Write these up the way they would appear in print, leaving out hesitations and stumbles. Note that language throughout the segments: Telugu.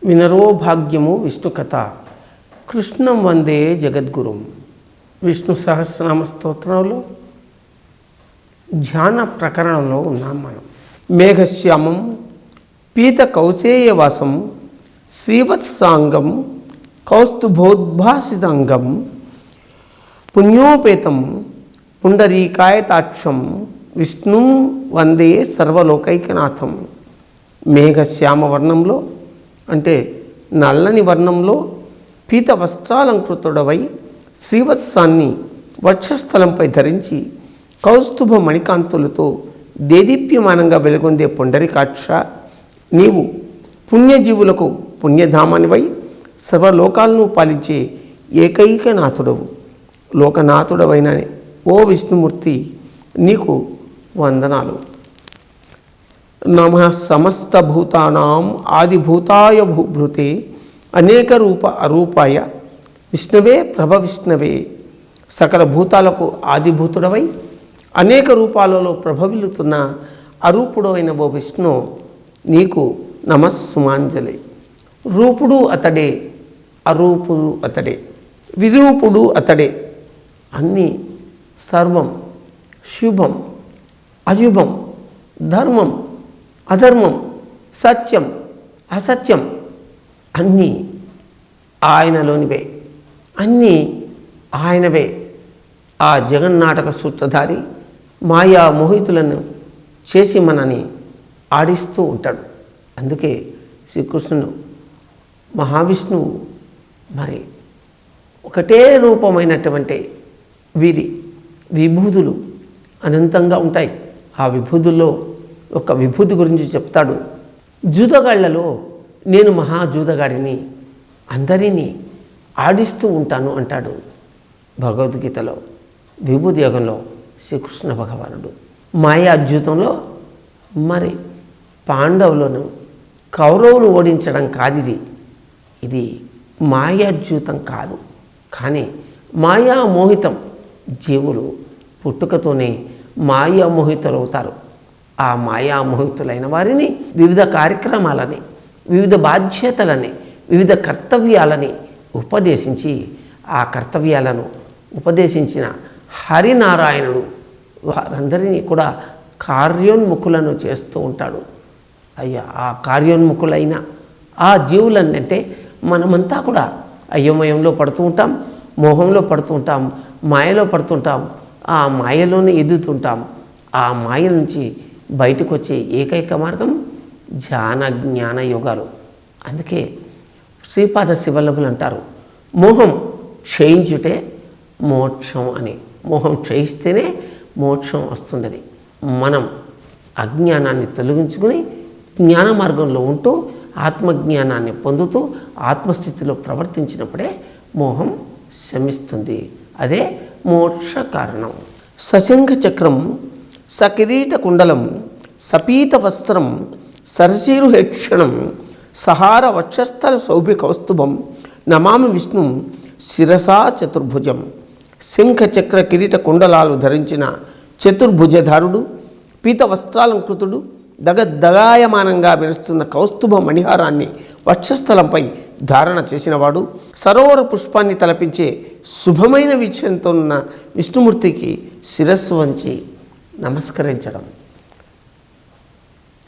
వినరో భాగ్యము విష్ణు కథ. కృష్ణం వందే జగద్గురుం. విష్ణు సహస్రనామ స్తోత్రంలో ధ్యాన ప్రకరణంలో ఉన్నాం మనం. మేఘశ్యామం పీత కౌసేయవాసం శ్రీవత్సాంగం కౌస్తుభోద్భాసితాంగం పుణ్యోపేతం పుండరీకాయతాక్షం విష్ణుం వందే సర్వలోకైకనాథం. మేఘశ్యామ వర్ణంలో అంటే నల్లని వర్ణంలో పీత వస్త్రాలంకృతుడవై శ్రీవత్సాన్ని వక్షస్థలంపై ధరించి కౌస్తుభ మణికాంతులతో దేదీప్యమానంగా వెలుగొందే పుండరీకాక్ష, నీవు పుణ్యజీవులకు పుణ్యధామానివై సర్వలోకాలను పాలించే ఏకైక నాథుడవు. లోకనాథుడవైన ఓ విష్ణుమూర్తి, నీకు వందనాలు. నమః సమస్త భూతానాం ఆదిభూతాయ భూభృతే అనేక రూప అరూపాయ విష్ణవే ప్రభ విష్ణవే. సకల భూతాలకు ఆదిభూతుడవై అనేక రూపాలలో ప్రభవిల్లుతున్న అరూపుడైన ఓ విష్ణు, నీకు నమస్సుమాంజలి. రూపుడు అతడే, అరూపుడు అతడే, విరూపుడు అతడే. అన్నీ సర్వం, శుభం అశుభం, ధర్మం అధర్మం, సత్యం అసత్యం అన్నీ ఆయనలోనివే, అన్నీ ఆయనవే. ఆ జగన్నాటక సూత్రధారి మాయా మోహితులను చేసి మనని ఆడిస్తూ ఉంటాడు. అందుకే శ్రీకృష్ణుడు మహావిష్ణువు మరి ఒకటే రూపమైనటువంటి వీరి విభూతులు అనంతంగా ఉంటాయి. ఆ విభూతుల్లో ఒక విభూతి గురించి చెప్తాడు. జూదగాళ్లలో నేను మహాజూదగాడిని, అందరినీ ఆడిస్తూ ఉంటాను అంటాడు భగవద్గీతలో. విభూతి యోగంలో శ్రీకృష్ణ భగవానుడు మాయాద్యూతంలో మరి పాండవులను కౌరవులు ఓడించడం కాదు, ఇది మాయాద్యూతం కాదు. కానీ మాయామోహితం, జీవులు పుట్టుకతోనే మాయామోహితులవుతారు. ఆ మాయామోహితులైన వారిని వివిధ కార్యక్రమాలని, వివిధ బాధ్యతలని, వివిధ కర్తవ్యాలని ఉపదేశించి ఆ కర్తవ్యాలను ఉపదేశించిన హరినారాయణుడు వారందరినీ కూడా కార్యోన్ముఖులను చేస్తూ ఉంటాడు. అయ్యా, ఆ కార్యోన్ముఖులైన ఆ జీవులనంటే మనమంతా కూడా అయోమయంలో పడుతూ ఉంటాం, మోహంలో పడుతూ ఉంటాం, మాయలో పడుతుంటాం, ఆ మాయలోనే ఎదుగుతుంటాం. ఆ మాయ నుంచి బయటకు వచ్చే ఏకైక మార్గం ధ్యాన జ్ఞాన యోగాలు. అందుకే శ్రీపాద శివల్లభులు అంటారు, మోహం క్షయించుటే మోక్షం అని. మోహం క్షయిస్తేనే మోక్షం వస్తుందని. మనం అజ్ఞానాన్ని తొలగించుకుని జ్ఞాన మార్గంలో ఉంటూ ఆత్మజ్ఞానాన్ని పొందుతూ ఆత్మస్థితిలో ప్రవర్తించినప్పుడే మోహం శమిస్తుంది. అదే మోక్ష కారణం. సశంఖ చక్రం సకిరీట కుండలం సపీత వస్త్రం సరసీరుహేక్షణం సహార వక్షస్థల సౌభి కౌస్తుభం నమామి విష్ణుం శిరసా చతుర్భుజం. శంఖ చక్ర కిరీట కుండలాలు ధరించిన చతుర్భుజధారుడు, పీత వస్త్రాలంకృతుడు, దగదగాయమానంగా మెరుస్తున్న కౌస్తుభ మణిహారాన్ని వక్షస్థలంపై ధారణ చేసినవాడు, సరోవర పుష్పాన్ని తలపించే శుభమైన వీక్షణతో ఉన్న విష్ణుమూర్తికి శిరస్సు వంచి నమస్కరించడం.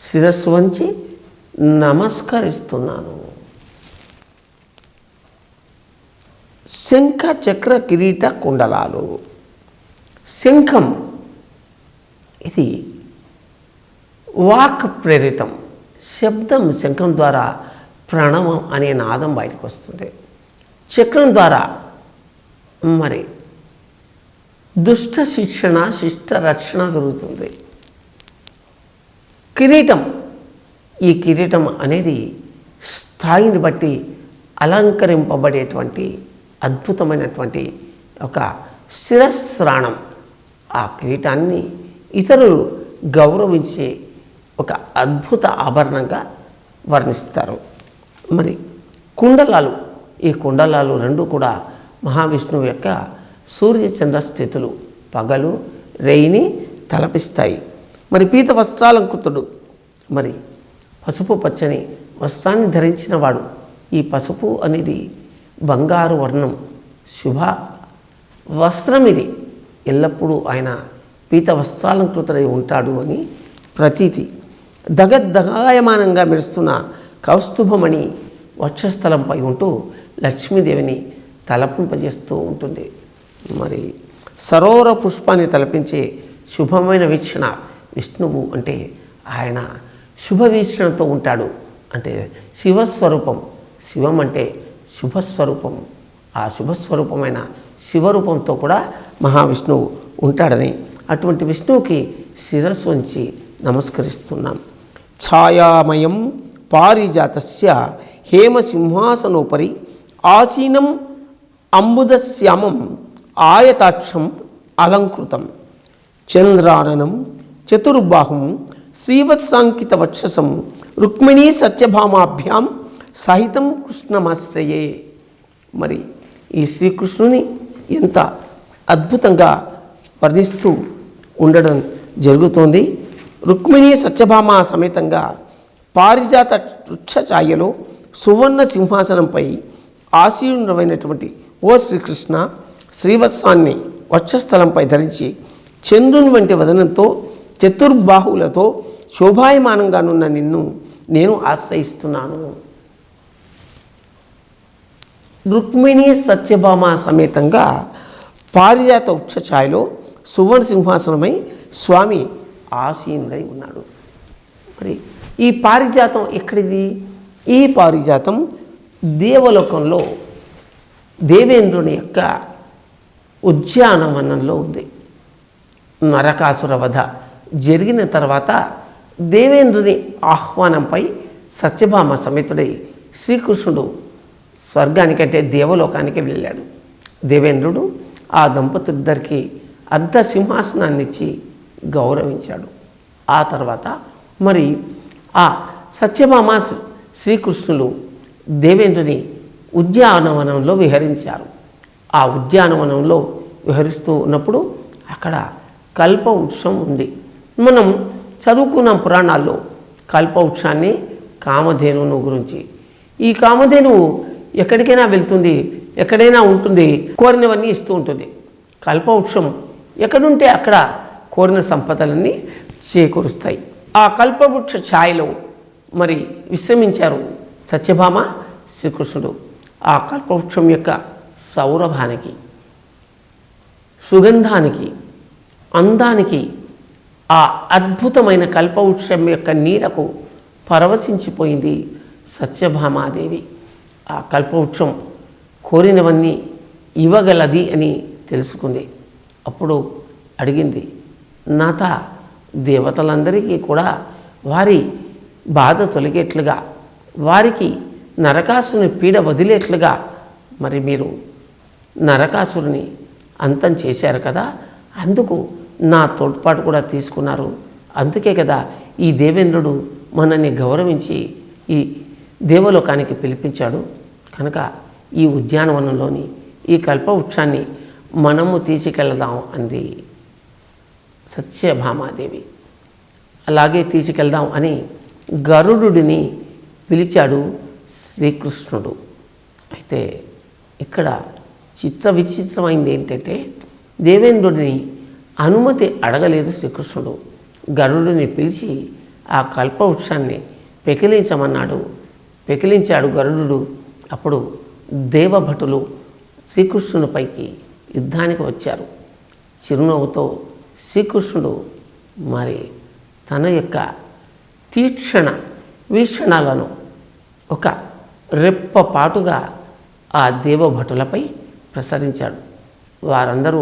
శిరస్సు వంచి నమస్కరిస్తున్నాను. శంఖ చక్ర కిరీట కుండలాలు. శంఖం ఇది వాక్ ప్రేరితం శబ్దం. శంఖం ద్వారా ప్రణవం అనే నాదం బయటకు వస్తుంది. చక్రం ద్వారా మరి దుష్ట శిక్షణ, శిష్ట రక్షణ జరుగుతుంది. కిరీటం, ఈ కిరీటం అనేది స్థాయిని బట్టి అలంకరింపబడేటువంటి అద్భుతమైనటువంటి ఒక శిరస్త్రాణం. ఆ కిరీటాన్ని ఇతరులు గౌరవించే ఒక అద్భుత ఆభరణంగా వర్ణిస్తారు. మరి కుండలాలు, ఈ కుండలాలు రెండు కూడా మహావిష్ణువు యొక్క సూర్యచంద్ర స్థితులు పగలు రేయిని తలపిస్తాయి. మరి పీత వస్త్రాలంకృతుడు, మరి పసుపు పచ్చని వస్త్రాన్ని ధరించిన వాడు ఈ పసుపు అనేది బంగారు వర్ణం, శుభ వస్త్రం. ఇది ఎల్లప్పుడూ ఆయన పీత వస్త్రాలంకృతుడై ఉంటాడు అని ప్రతీతి. దగద్దగాయమానంగా మెరుస్తున్న కౌస్తుభమణి వక్షస్థలంపై ఉంటూ లక్ష్మీదేవిని తలపింపజేస్తూ ఉంటుంది. మరి సరోవర పుష్పాన్ని తలపించే శుభమైన వీక్షణ విష్ణువు అంటే ఆయన శుభ వీక్షణతో ఉంటాడు. అంటే శివస్వరూపం, శివం అంటే శుభస్వరూపం. ఆ శుభస్వరూపమైన శివరూపంతో కూడా మహావిష్ణువు ఉంటాడని, అటువంటి విష్ణువుకి శిరస్సు వంచి నమస్కరిస్తున్నాం. ఛాయామయం పారిజాతస్య హేమసింహాసనోపరి ఆసీనం అంబుదశ్యామం ఆయతాక్షం అలంకృతం చంద్రాననం చతుర్బాహుం శ్రీవత్సాంకిత వక్షసం రుక్మిణీ సత్యభామాభ్యాం సహితం కృష్ణమాశ్రయే. మరి ఈ శ్రీకృష్ణుని ఎంత అద్భుతంగా వర్ణిస్తూ ఉండడం జరుగుతోంది. రుక్మిణీ సత్యభామ సమేతంగా పారిజాత వృక్ష ఛాయలో సువర్ణ సింహాసనంపై ఆసీనుడమైనటువంటి ఓ శ్రీకృష్ణ, శ్రీవత్సాన్ని వక్షస్థలంపై ధరించి చంద్రుని వంటి వదనంతో చతుర్బాహువులతో శోభాయమానంగానున్న నిన్ను నేను ఆశ్రయిస్తున్నాను. రుక్మిణీ సత్యభామ సమేతంగా పారిజాత వృక్ష ఛాయలో సువర్ణ సింహాసనమై స్వామి ఆసీనుడై ఉన్నాడు. మరి ఈ పారిజాతం ఎక్కడిది? ఈ పారిజాతం దేవలోకంలో దేవేంద్రుని యొక్క ఉద్యానవనంలో ఉంది. నరకాసుర వధ జరిగిన తర్వాత దేవేంద్రుని ఆహ్వానంపై సత్యభామ సమేతుడై శ్రీకృష్ణుడు స్వర్గానికంటే దేవలోకానికి వెళ్ళాడు. దేవేంద్రుడు ఆ దంపతులిద్దరికీ అర్ధ సింహాసనాన్ని ఇచ్చి గౌరవించాడు. ఆ తర్వాత మరి ఆ సత్యభామ శ్రీకృష్ణులు దేవేంద్రుని ఉద్యానవనంలో విహరించారు. ఆ ఉద్యానవనంలో విహరిస్తూ ఉన్నప్పుడు అక్కడ కల్పవృక్షం ఉంది. మనం చదువుకున్న పురాణాల్లో కల్పవృక్షాన్ని, కామధేనువును గురించి. ఈ కామధేనువు ఎక్కడికైనా వెళ్తుంది, ఎక్కడైనా ఉంటుంది, కోరినవన్నీ ఇస్తూ ఉంటుంది. కల్పవృక్షం ఎక్కడుంటే అక్కడ కోరిన సంపదలన్నీ చేకూరుస్తాయి. ఆ కల్పవృక్ష ఛాయలో మరి విశ్రమించారు సత్యభామ, శ్రీకృష్ణుడు. ఆ కల్పవృక్షం యొక్క సౌరభానికి, సుగంధానికి, అందానికి, ఆ అద్భుతమైన కల్పవృక్షం యొక్క నీడకు పరవశించిపోయింది సత్యభామాదేవి. ఆ కల్పవృక్షం కోరినవన్నీ ఇవ్వగలది అని తెలుసుకుంది. అప్పుడు అడిగింది, నాథ, దేవతలందరికీ కూడా వారి బాధ తొలగేట్లుగా, వారికి నరకాసుని పీడ వదిలేట్లుగా మరి మీరు నరకాసురుని అంతం చేశారు కదా, అందుకు నా తోడ్పాటు కూడా తీసుకున్నారు. అందుకే కదా ఈ దేవేంద్రుడు మనల్ని గౌరవించి ఈ దేవలోకానికి పిలిపించాడు. కనుక ఈ ఉద్యానవనంలోని ఈ కల్పవృక్షాన్ని మనము తీసుకెళ్దాం అంది సత్యభామాదేవి. అలాగే తీసుకెళ్దాం అని గరుడుని పిలిచాడు శ్రీకృష్ణుడు. అయితే ఇక్కడ విచిత్రమైంది ఏంటంటే, దేవేంద్రుడిని అనుమతి అడగలేదు శ్రీకృష్ణుడు. గరుడుని పిలిచి ఆ కల్పవృక్షాన్ని పెకిలించమన్నాడు. పెకిలించాడు గరుడు. అప్పుడు దేవభటులు శ్రీకృష్ణునిపైకి యుద్ధానికి వచ్చారు. చిరునవ్వుతో శ్రీకృష్ణుడు మరి తన యొక్క తీక్షణ వీక్షణాలను ఒక రెప్పపాటుగా ఆ దేవభటులపై ప్రసరించాడు. వారందరూ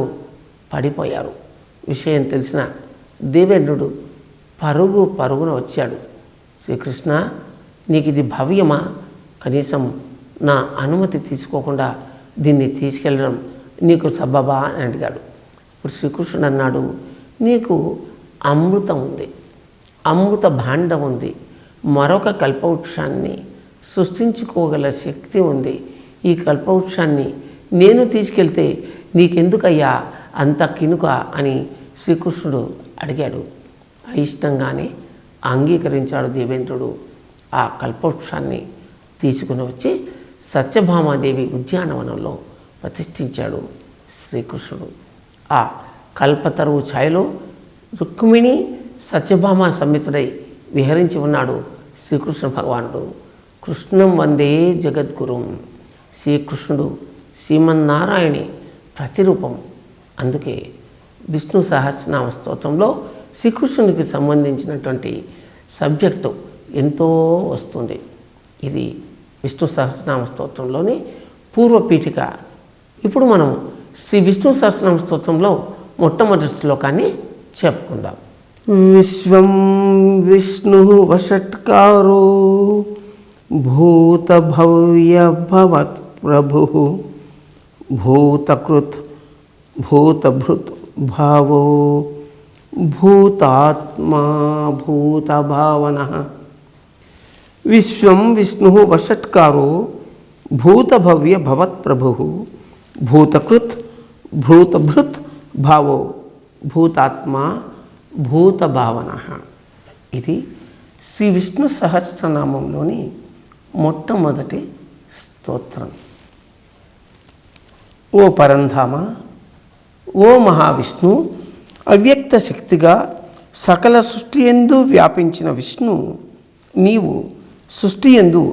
పడిపోయారు. విషయం తెలిసిన దేవేంద్రుడు పరుగున వచ్చాడు. శ్రీకృష్ణ, నీకు ఇది భవ్యమా? కనీసం నా అనుమతి తీసుకోకుండా దీన్ని తీసుకెళ్ళడం నీకు సబబా అని అడిగాడు. ఇప్పుడు శ్రీకృష్ణుడు అన్నాడు, నీకు అమృతం ఉంది, అమృత భాండం ఉంది, మరొక కల్పవృక్షాన్ని సృష్టించుకోగల శక్తి ఉంది. ఈ కల్పవృక్షాన్ని నేను తీసుకెళ్తే నీకెందుకయ్యా అంత కినుక అని శ్రీకృష్ణుడు అడిగాడు. అయిష్టంగానే అంగీకరించాడు దేవేంద్రుడు. ఆ కల్పవృక్షాన్ని తీసుకుని వచ్చి సత్యభామాదేవి ఉద్యానవనంలో ప్రతిష్ఠించాడు శ్రీకృష్ణుడు. ఆ కల్పతరువు ఛాయలో రుక్మిణి సత్యభామ సమేతుడై విహరించి ఉన్నాడు శ్రీకృష్ణ భగవానుడు. కృష్ణం వందే జగద్గురుం. శ్రీకృష్ణుడు శ్రీమన్నారాయణి ప్రతిరూపం. అందుకే విష్ణు సహస్రనామ స్తోత్రంలో శ్రీకృష్ణునికి సంబంధించినటువంటి సబ్జెక్టు ఎంతో వస్తుంది. ఇది విష్ణు సహస్రనామ స్తోత్రంలోని పూర్వపీఠిక. ఇప్పుడు మనం శ్రీ విష్ణు సహస్రనామ స్తోత్రంలో మొట్టమొదటి శ్లోకాన్ని చెప్పుకుందాం. విశ్వం విష్ణు వషట్కారో భూతభవ్య భవత్ ప్రభు భూతకృత్ భూతభృత్ భావో భూతాత్మా భూతభావనః. విశ్వం విష్ణు వషట్కారో భూతభవ్య భవత్ ప్రభు భూతకృత్ భూతభృత్ భావో భూతాత్మా భూతభావనః. ఇది శ్రీ విష్ణు సహస్రనామంలోని మొట్టమొదటి స్తోత్రం. ఓ పరంధామ, ఓ మహావిష్ణు, అవ్యక్త శక్తిగా సకల సృష్టి యందు వ్యాపించిన విష్ణు, నీవు సృష్టి యందు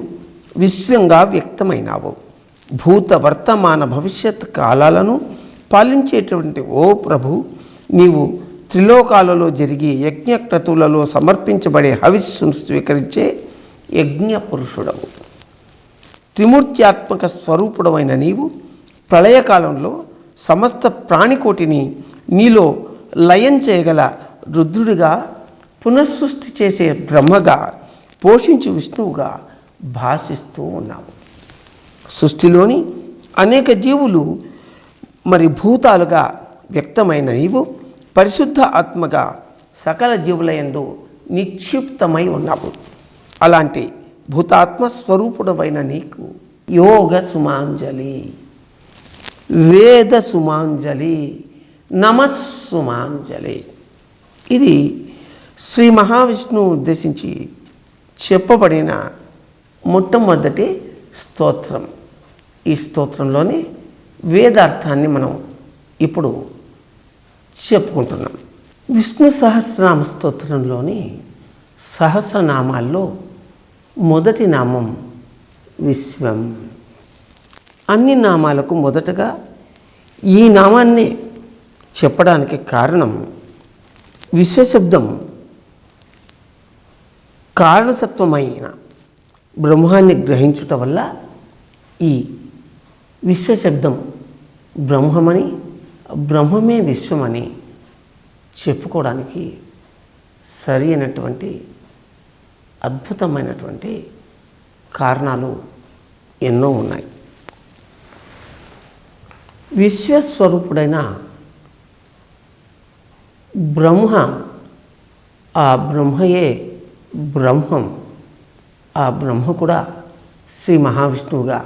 విశ్వంగా వ్యక్తమైనావు. భూత వర్తమాన భవిష్యత్ కాలాలను పాలించేటువంటి ఓ ప్రభు, నీవు త్రిలోకాలలో జరిగే యజ్ఞక్రతువులలో సమర్పించబడే హవిస్సును స్వీకరించే యజ్ఞ పురుషుడవు. త్రిమూర్త్యాత్మక స్వరూపుడమైన నీవు ప్రళయకాలంలో సమస్త ప్రాణికోటిని నీలో లయం చేయగల రుద్రుడిగా, పునఃసృష్టి చేసే బ్రహ్మగా, పోషించు విష్ణువుగా భాషిస్తూ ఉన్నావు. సృష్టిలోని అనేక జీవులు భూతాలుగా వ్యక్తమైన నీవు పరిశుద్ధ ఆత్మగా సకల జీవుల యందు నిక్షిప్తమై ఉన్నావు. అలాంటి భూతాత్మ స్వరూపుడమైన నీకు యోగ సుమాంజలి, వేద సుమాంజలి, నమస్సుమాంజలి. ఇది శ్రీ మహావిష్ణువు ఉద్దేశించి చెప్పబడిన మొట్టమొదటి స్తోత్రం. ఈ స్తోత్రంలోని వేదార్థాన్ని మనం ఇప్పుడు చెప్పుకుంటున్నాం. విష్ణు సహస్రనామ స్తోత్రంలోని సహస్రనామాల్లో మొదటి నామం విశ్వం. అన్ని నామాలకు మొదటగా ఈ నామాన్ని చెప్పడానికి కారణం, విశ్వశబ్దం కారణసత్వమైన బ్రహ్మాన్ని గ్రహించుట వల్ల ఈ విశ్వశబ్దం బ్రహ్మమని, బ్రహ్మమే విశ్వమని చెప్పుకోవడానికి సరి అయినటువంటి అద్భుతమైనటువంటి కారణాలు ఎన్నో ఉన్నాయి. విశ్వస్వరూపుడైన బ్రహ్మ, ఆ బ్రహ్మయే బ్రహ్మం. ఆ బ్రహ్మ కూడా శ్రీ మహావిష్ణువుగా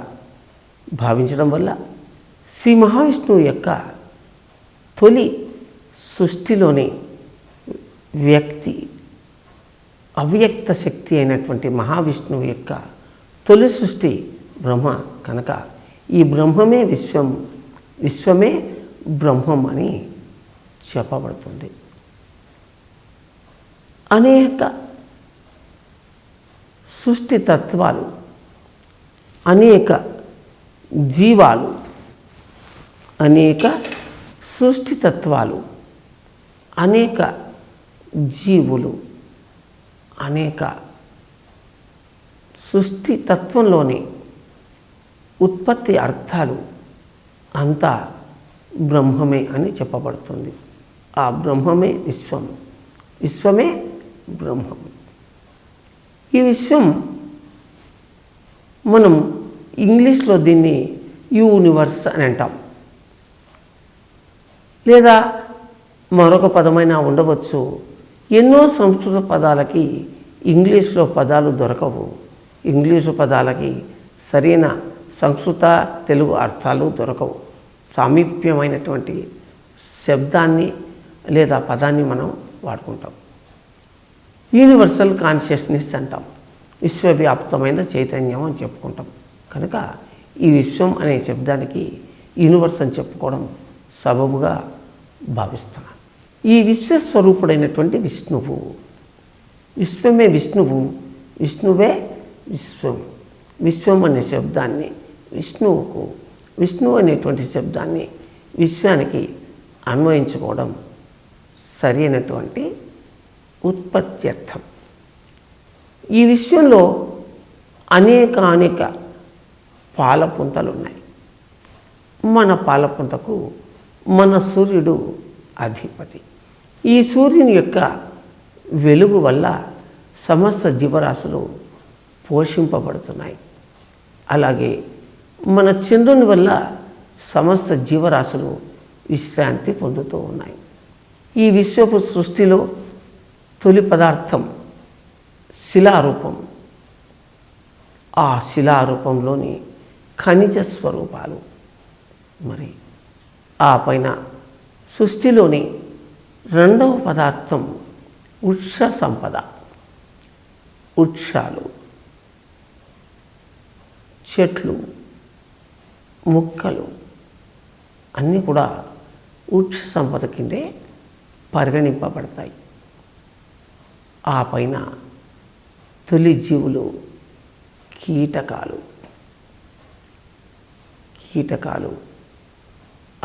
భావించడం వల్ల శ్రీ మహావిష్ణువు యొక్క తొలి సృష్టిలోని వ్యక్తి, అవ్యక్త శక్తి అయినటువంటి మహావిష్ణువు యొక్క తొలి సృష్టి బ్రహ్మ కనుక ఈ బ్రహ్మమే విశ్వం, విశ్వమే బ్రహ్మం అని చెప్పబడుతుంది. అనేక సృష్టి తత్వాలు, అనేక జీవాలు, అనేక సృష్టి తత్వాలు, అనేక జీవులు, అనేక సృష్టి తత్వంలోని ఉత్పత్తి అర్థాలు అంతా బ్రహ్మమే అని చెప్పబడుతుంది. ఆ బ్రహ్మమే విశ్వం, విశ్వమే బ్రహ్మం. ఈ విశ్వం మనం ఇంగ్లీష్లో దీన్ని యూనివర్స్ అని అంటాం, లేదా మరొక పదమైనా ఉండవచ్చు. ఎన్నో సంస్కృత పదాలకి ఇంగ్లీష్లో పదాలు దొరకవు. ఇంగ్లీషు పదాలకి సరైన సంస్కృత తెలుగు అర్థాలు దొరకవు. సామీప్యమైనటువంటి శబ్దాన్ని లేదా పదాన్ని మనం వాడుకుంటాం. యూనివర్సల్ కాన్షియస్నెస్ అంటాం, విశ్వవ్యాప్తమైన చైతన్యం అని చెప్పుకుంటాం. కనుక ఈ విశ్వం అనే శబ్దానికి యూనివర్స్ అని చెప్పుకోవడం సబబుగా భావిస్తున్నాను. ఈ విశ్వస్వరూపుడైనటువంటి విష్ణువు, విశ్వమే విష్ణువు, విష్ణువే విశ్వం. విశ్వం అనే శబ్దాన్ని విష్ణువుకు, విష్ణువు అనేటువంటి శబ్దాన్ని విశ్వానికి అన్వయించుకోవడం సరి అయినటువంటి ఉత్పత్త్యర్థం. ఈ విశ్వంలో అనేక పాలపుంతలు ఉన్నాయి. మన పాలపుంతకు మన సూర్యుడు అధిపతి. ఈ సూర్యుని యొక్క వెలుగు వల్ల సమస్త జీవరాశులు పోషింపబడుతున్నాయి. అలాగే మన చంద్రుని వల్ల సమస్త జీవరాశులు విశ్రాంతి పొందుతూ ఉన్నాయి. ఈ విశ్వపు సృష్టిలో తొలి పదార్థం శిలారూపం. ఆ శిలారూపంలోని ఖనిజ స్వరూపాలు, మరి ఆ పైన సృష్టిలోని రెండవ పదార్థం వృక్ష సంపద. వృక్షాలు, చెట్లు, మొక్కలు అన్నీ కూడా వృక్ష సంపద కిందే పరిగణింపబడతాయి. ఆ పైన తొలి జీవులు కీటకాలు.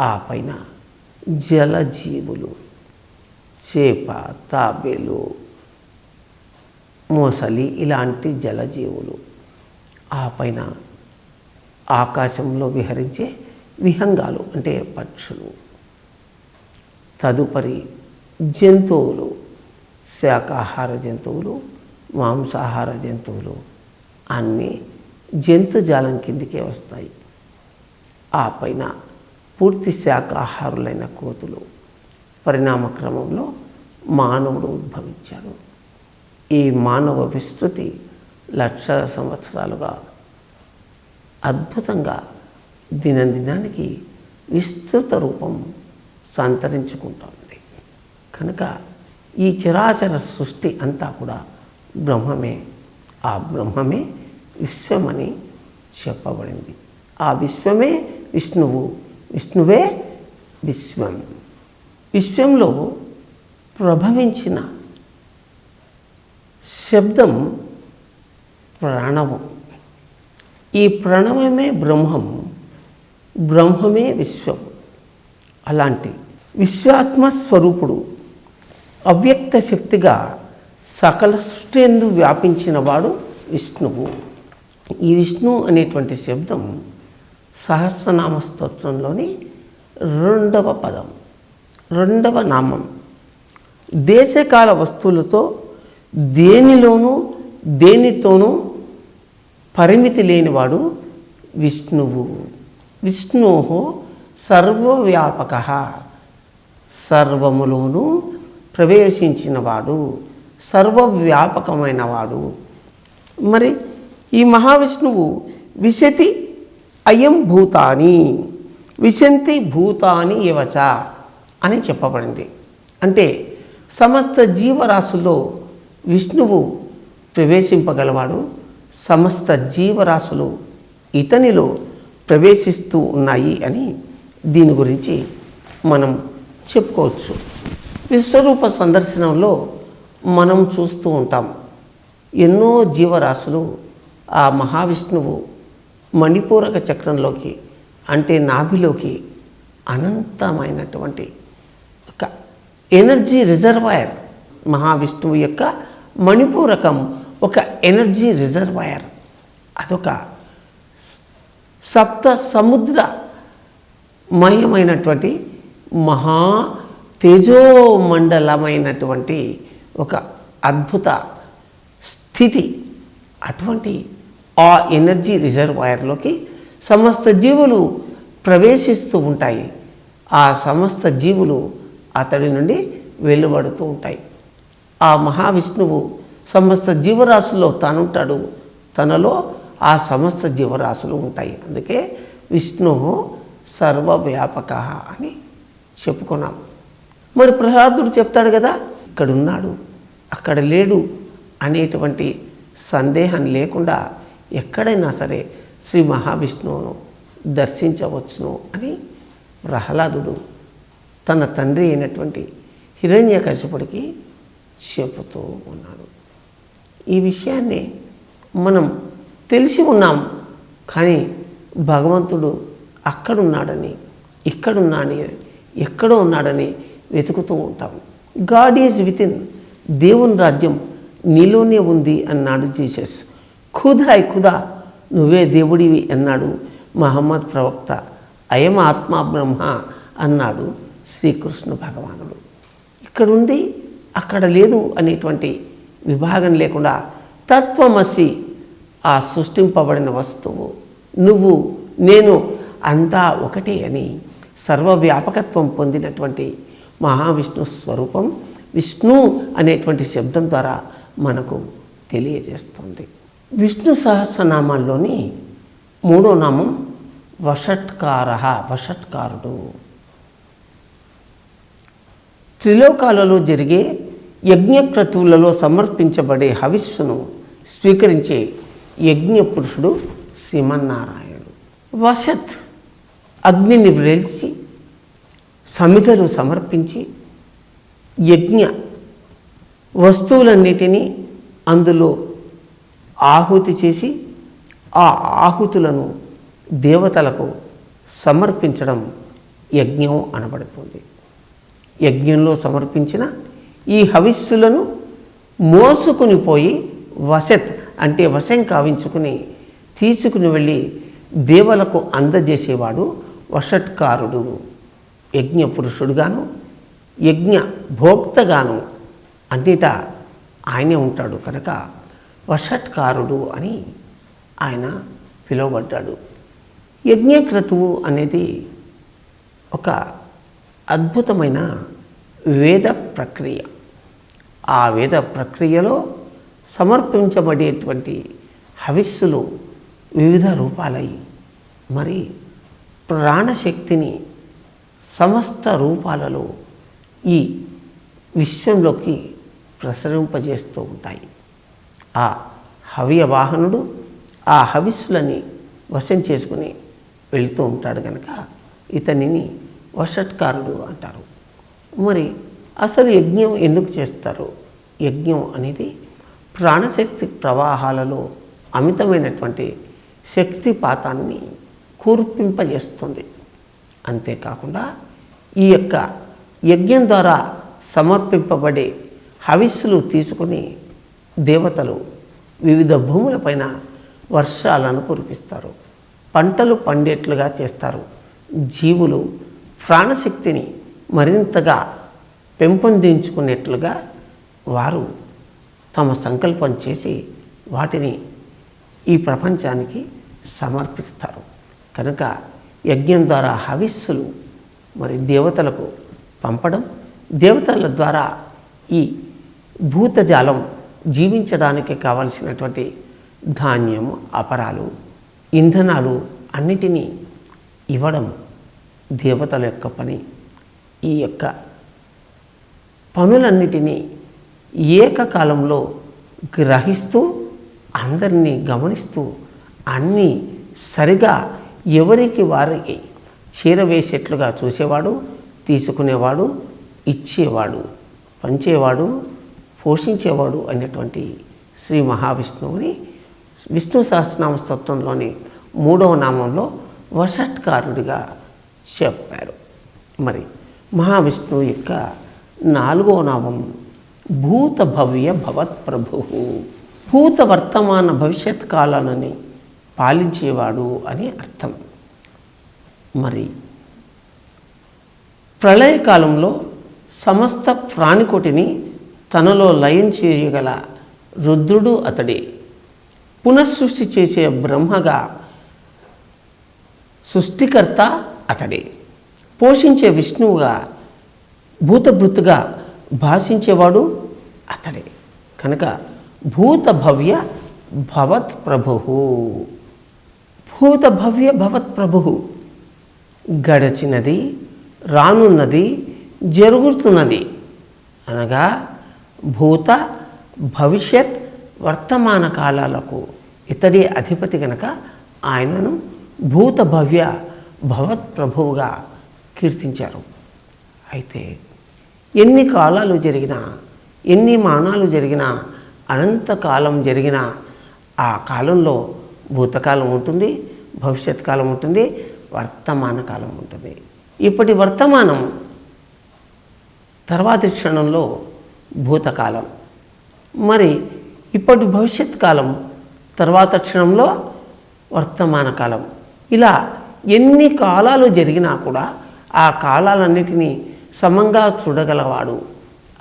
ఆ పైన జలజీవులు, చేప, తాబేలు, మొసలి ఇలాంటి జలజీవులు. ఆ పైన ఆకాశంలో విహరించే విహంగాలు అంటే పక్షులు. తదుపరి జంతువులు, శాకాహార జంతువులు, మాంసాహార జంతువులు అన్నీ జంతుజాలం కిందికే వస్తాయి. ఆ పైన పూర్తి శాకాహారులైన కోతులు. పరిణామ క్రమంలో మానవుడు ఉద్భవించాడు. ఈ మానవ విస్తృతి లక్షల సంవత్సరాలుగా అద్భుతంగా దినదినానికి విస్తృత రూపం సంతరించుకుంటోంది. కనుక ఈ చరాచర సృష్టి అంతా కూడా బ్రహ్మమే. ఆ బ్రహ్మమే విశ్వమని చెప్పబడింది. ఆ విశ్వమే విష్ణువు, విష్ణువే విశ్వం. విశ్వంలో ప్రభవించిన శబ్దం ప్రణవం. ఈ ప్రణవమే బ్రహ్మం, బ్రహ్మమే విశ్వం. అలాంటి విశ్వాత్మస్వరూపుడు అవ్యక్త శక్తిగా సకల సృష్టి యందు వ్యాపించిన వాడు విష్ణువు. ఈ విష్ణు అనేటువంటి శబ్దం సహస్రనామ స్తోత్రంలోని రెండవ పదం, రెండవ నామం. దేశకాల వస్తువులతో దేనితోనూ పరిమితి లేనివాడు విష్ణువు. విష్ణు సర్వవ్యాపక, సర్వములోనూ ప్రవేశించినవాడు, సర్వవ్యాపకమైనవాడు. మరి ఈ మహావిష్ణువు విశతి అయం భూతాని, విశంతి భూతాని యవచ అని చెప్పబడింది. అంటే సమస్త జీవరాశుల్లో విష్ణువు ప్రవేశింపగలవాడు. సమస్త జీవరాశులు ఇతనిలో ప్రవేశిస్తూ ఉన్నాయి అని దీని గురించి మనం చెప్పుకోవచ్చు. విశ్వరూప సందర్శనంలో మనం చూస్తూ ఉంటాం ఎన్నో జీవరాశులు ఆ మహావిష్ణువు మణిపూరక చక్రంలోకి అంటే నాభిలోకి అనంతమైనటువంటి ఒక ఎనర్జీ రిజర్వాయర్. మహావిష్ణువు యొక్క మణిపూరకం ఒక ఎనర్జీ రిజర్వాయర్. అదొక సప్త సముద్రమయమైనటువంటి మహా తేజోమండలమైనటువంటి ఒక అద్భుత స్థితి. అటువంటి ఆ ఎనర్జీ రిజర్వాయర్లోకి సమస్త జీవులు ప్రవేశిస్తూ ఉంటాయి. ఆ సమస్త జీవులు అతడి నుండి వెలువడుతూ ఉంటాయి. ఆ మహావిష్ణువు సమస్త జీవరాశుల్లో తానుంటాడు, తనలో ఆ సమస్త జీవరాశులు ఉంటాయి. అందుకే విష్ణు సర్వవ్యాపక అని చెప్పుకున్నాం. మరి ప్రహ్లాదుడు చెప్తాడు కదా, ఇక్కడున్నాడు అక్కడ లేడు అనేటువంటి సందేహం లేకుండా ఎక్కడైనా సరే శ్రీ మహావిష్ణువును దర్శించవచ్చును అని ప్రహ్లాదుడు తన తండ్రి అయినటువంటి హిరణ్యకశిపుడికి చెబుతూ ఉన్నాడు. ఈ విషయాన్ని మనం తెలిసి ఉన్నాం, కానీ భగవంతుడు అక్కడున్నాడని, ఇక్కడున్నాడని, ఎక్కడో ఉన్నాడని వెతుకుతూ ఉంటాం. గాడ్ ఈజ్ విత్ ఇన్, దేవుని రాజ్యం నీలోనే ఉంది అన్నాడు జీసస్. ఖుదా ఖుదా, నువ్వే దేవుడివి అన్నాడు మహమ్మద్ ప్రవక్త. అయం ఆత్మ బ్రహ్మ అన్నాడు శ్రీకృష్ణ భగవానుడు. ఇక్కడుంది అక్కడ లేదు అనేటువంటి విభాగం లేకుండా తత్వమసి, ఆ సృష్టింపబడిన వస్తువు, నువ్వు నేను అంతా ఒకటే అని సర్వవ్యాపకత్వం పొందినటువంటి మహావిష్ణు స్వరూపం విష్ణు అనేటువంటి శబ్దం ద్వారా మనకు తెలియజేస్తుంది. విష్ణు సహస్రనామాల్లోని 3వ నామం వషట్కార, వషట్కారుడు. త్రిలోకాలలో జరిగే యజ్ఞక్రతువులలో సమర్పించబడే హవిస్సును స్వీకరించే యజ్ఞ పురుషుడు శ్రీమన్నారాయణుడు. వషత్, అగ్నిని వ్రేల్చి సమిధలు సమర్పించి యజ్ఞ వస్తువులన్నిటినీ అందులో ఆహుతి చేసి ఆ ఆహుతులను దేవతలకు సమర్పించడం యజ్ఞం అనబడుతుంది. యజ్ఞంలో సమర్పించిన ఈ హవిస్సులను మోసుకుని పోయి వశత్ అంటే వశం కావించుకుని తీసుకుని వెళ్ళి దేవలకు అందజేసేవాడు వషట్కారుడు. యజ్ఞ పురుషుడుగాను యజ్ఞ భోక్తగాను అన్నిటా ఆయనే ఉంటాడు కనుక వషట్కారుడు అని ఆయన పిలువబడ్డాడు. యజ్ఞక్రతువు అనేది ఒక అద్భుతమైన వేద ప్రక్రియ. ఆ వేద ప్రక్రియలో సమర్పించబడేటువంటి హవిస్సులు వివిధ రూపాలై మరి ప్రాణశక్తిని సమస్త రూపాలలో ఈ విశ్వంలోకి ప్రసరింపజేస్తూ ఉంటాయి. ఆ హవ్యవాహనుడు ఆ హవిస్సులని వశం చేసుకుని వెళుతూ ఉంటాడు కనుక ఇతనిని వషట్కారుడు అంటారు. మరి అసలు యజ్ఞం ఎందుకు చేస్తారు? యజ్ఞం అనేది ప్రాణశక్తి ప్రవాహాలలో అమితమైనటువంటి శక్తిపాతాన్ని కూర్పింపజేస్తుంది. అంతేకాకుండా ఈ యొక్క యజ్ఞం ద్వారా సమర్పింపబడే హవిస్సులు తీసుకుని దేవతలు వివిధ భూములపైన వర్షాలను కురిపిస్తారు, పంటలు పండేట్లుగా చేస్తారు. జీవులు ప్రాణశక్తిని మరింతగా పెంపొందించుకునేట్లుగా వారు తమ సంకల్పం చేసి వాటిని ఈ ప్రపంచానికి సమర్పిస్తారు. కనుక యజ్ఞం ద్వారా హవిస్సులు మరి దేవతలకు పంపడం, దేవతల ద్వారా ఈ భూతజాలం జీవించడానికి కావలసినటువంటి ధాన్యం, అపరాలు, ఇంధనాలు అన్నిటినీ ఇవ్వడం దేవతల యొక్క పని. ఈ యొక్క పనులన్నిటినీ ఏకకాలంలో గ్రహిస్తూ అందరినీ గమనిస్తూ అన్నీ సరిగా ఎవరికి వారికి చేరవేసేట్లుగా చూసేవాడు, తీసుకునేవాడు, ఇచ్చేవాడు, పంచేవాడు, పోషించేవాడు అనేటువంటి శ్రీ మహావిష్ణువుని విష్ణు సహస్రనామ స్తోత్రంలోని 3వ నామంలో వషట్కారుడిగా చెప్పారు. మరి మహావిష్ణువు యొక్క 4వ నామం భూత భవ్య భవత్ ప్రభు, భూత వర్తమాన భవిష్యత్ కాలాలని పాలించేవాడు అని అర్థం. మరి ప్రళయకాలంలో సమస్త ప్రాణికోటిని తనలో లయం చేయగల రుద్రుడు అతడే. పునఃసృష్టి చేసే బ్రహ్మగా సృష్టికర్త అతడే. పోషించే విష్ణువుగా భూతభృతుగా భాషించేవాడు అతడే. కనుక భూత భవ్య భవత్ ప్రభు, భూత భవ్య భవత్ ప్రభు, గడచినది, రానున్నది, జరుగుతున్నది అనగా భూత భవిష్యత్ వర్తమాన కాలాలకు ఇతడే అధిపతి కనుక ఆయనను భూత భవ్య భవత్ ప్రభువుగా కీర్తించారు. అయితే ఎన్ని కాలాలు జరిగినా, ఎన్ని మానాలు జరిగినా, అనంతకాలం జరిగినా ఆ కాలంలో భూతకాలం ఉంటుంది, భవిష్యత్ కాలం ఉంటుంది, వర్తమాన కాలం ఉంటుంది. ఇప్పటి వర్తమానం తర్వాతి క్షణంలో భూతకాలం, మరి ఇప్పటి భవిష్యత్ కాలం తర్వాత క్షణంలో వర్తమాన కాలం. ఇలా ఎన్ని కాలాలు జరిగినా కూడా ఆ కాలాలన్నిటినీ సమంగా చూడగలవాడు,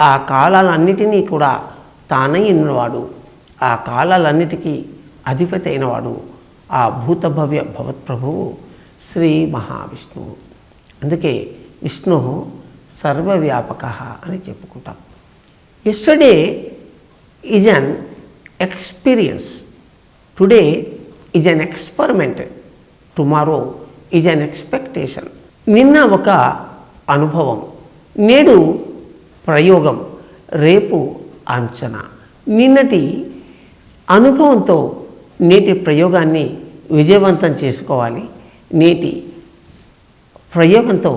ఆ కాలాలన్నిటినీ కూడా తానై ఉన్నవాడు, ఆ కాలాలన్నిటికీ అధిపతి అయినవాడు ఆ భూతభవ్య భవత్ప్రభువు శ్రీ మహావిష్ణువు. అందుకే విష్ణు సర్వవ్యాపక అని చెప్పుకుంటాం. Yesterday is an experience, today is an experiment, tomorrow is an expectation. నిన్న ఒక అనుభవం, నేడు ప్రయోగం, రేపు అంచనా. నిన్నటి అనుభవంతో నేటి ప్రయోగాన్ని విజయవంతం చేసుకోవాలి, నేటి ప్రయోగంతో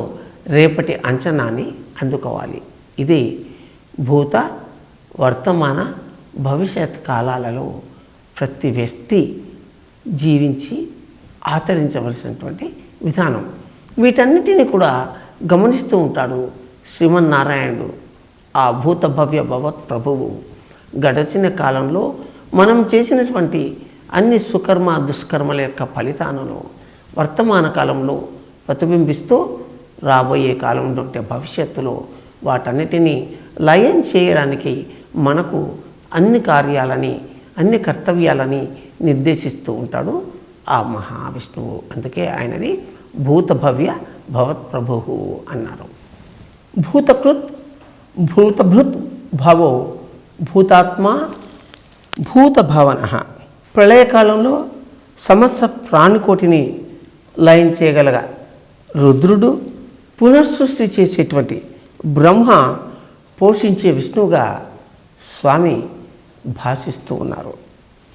రేపటి అంచనాన్ని అందుకోవాలి. ఇది భూత వర్తమాన భవిష్యత్ కాలాలలో ప్రతి వ్యక్తి జీవించి ఆచరించవలసినటువంటి విధానం. వీటన్నిటిని కూడా గమనిస్తూ ఉంటాడు శ్రీమన్నారాయణుడు. ఆ భూత భవ్య భవత్ ప్రభువు గడచిన కాలంలో మనం చేసినటువంటి అన్ని సుకర్మ దుష్కర్మల యొక్క ఫలితాలను వర్తమాన కాలంలో ప్రతిబింబిస్తూ రాబోయే కాలంలో ఉంటే భవిష్యత్తులో వాటన్నిటినీ లయం చేయడానికి మనకు అన్ని కార్యాలని, అన్ని కర్తవ్యాలని నిర్దేశిస్తూ ఉంటాడు ఆ మహావిష్ణువు. అందుకే ఆయనని భూతభవ్య భవత్ ప్రభువు అన్నారు. భూతకృత్ భూతభృత్ భవో భూతాత్మ భూతభావన. ప్రళయకాలంలో సమస్త ప్రాణికోటిని లయం చేయగలగ రుద్రుడు, పునఃసృష్టి చేసేటువంటి బ్రహ్మ పోషించే విష్ణువుగా స్వామి భాషిస్తూ ఉన్నారు.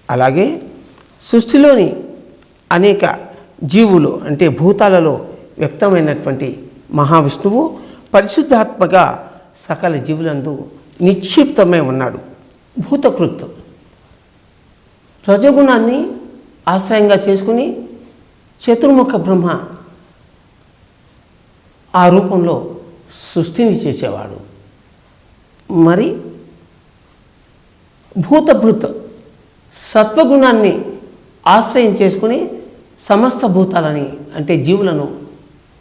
అలాగే సృష్టిలోని అనేక జీవులు అంటే భూతాలలో వ్యక్తమైనటువంటి మహావిష్ణువు పరిశుద్ధాత్మగా సకల జీవులందు నిక్షిప్తమై ఉన్నాడు. భూతకృత్ రజోగుణాన్ని ఆశ్రయంగా చేసుకుని చతుర్ముఖ బ్రహ్మ ఆ రూపంలో సృష్టిని చేసేవాడు. మరి భూతభృత్ సత్వగుణాన్ని ఆశ్రయం చేసుకుని సమస్త భూతాలని అంటే జీవులను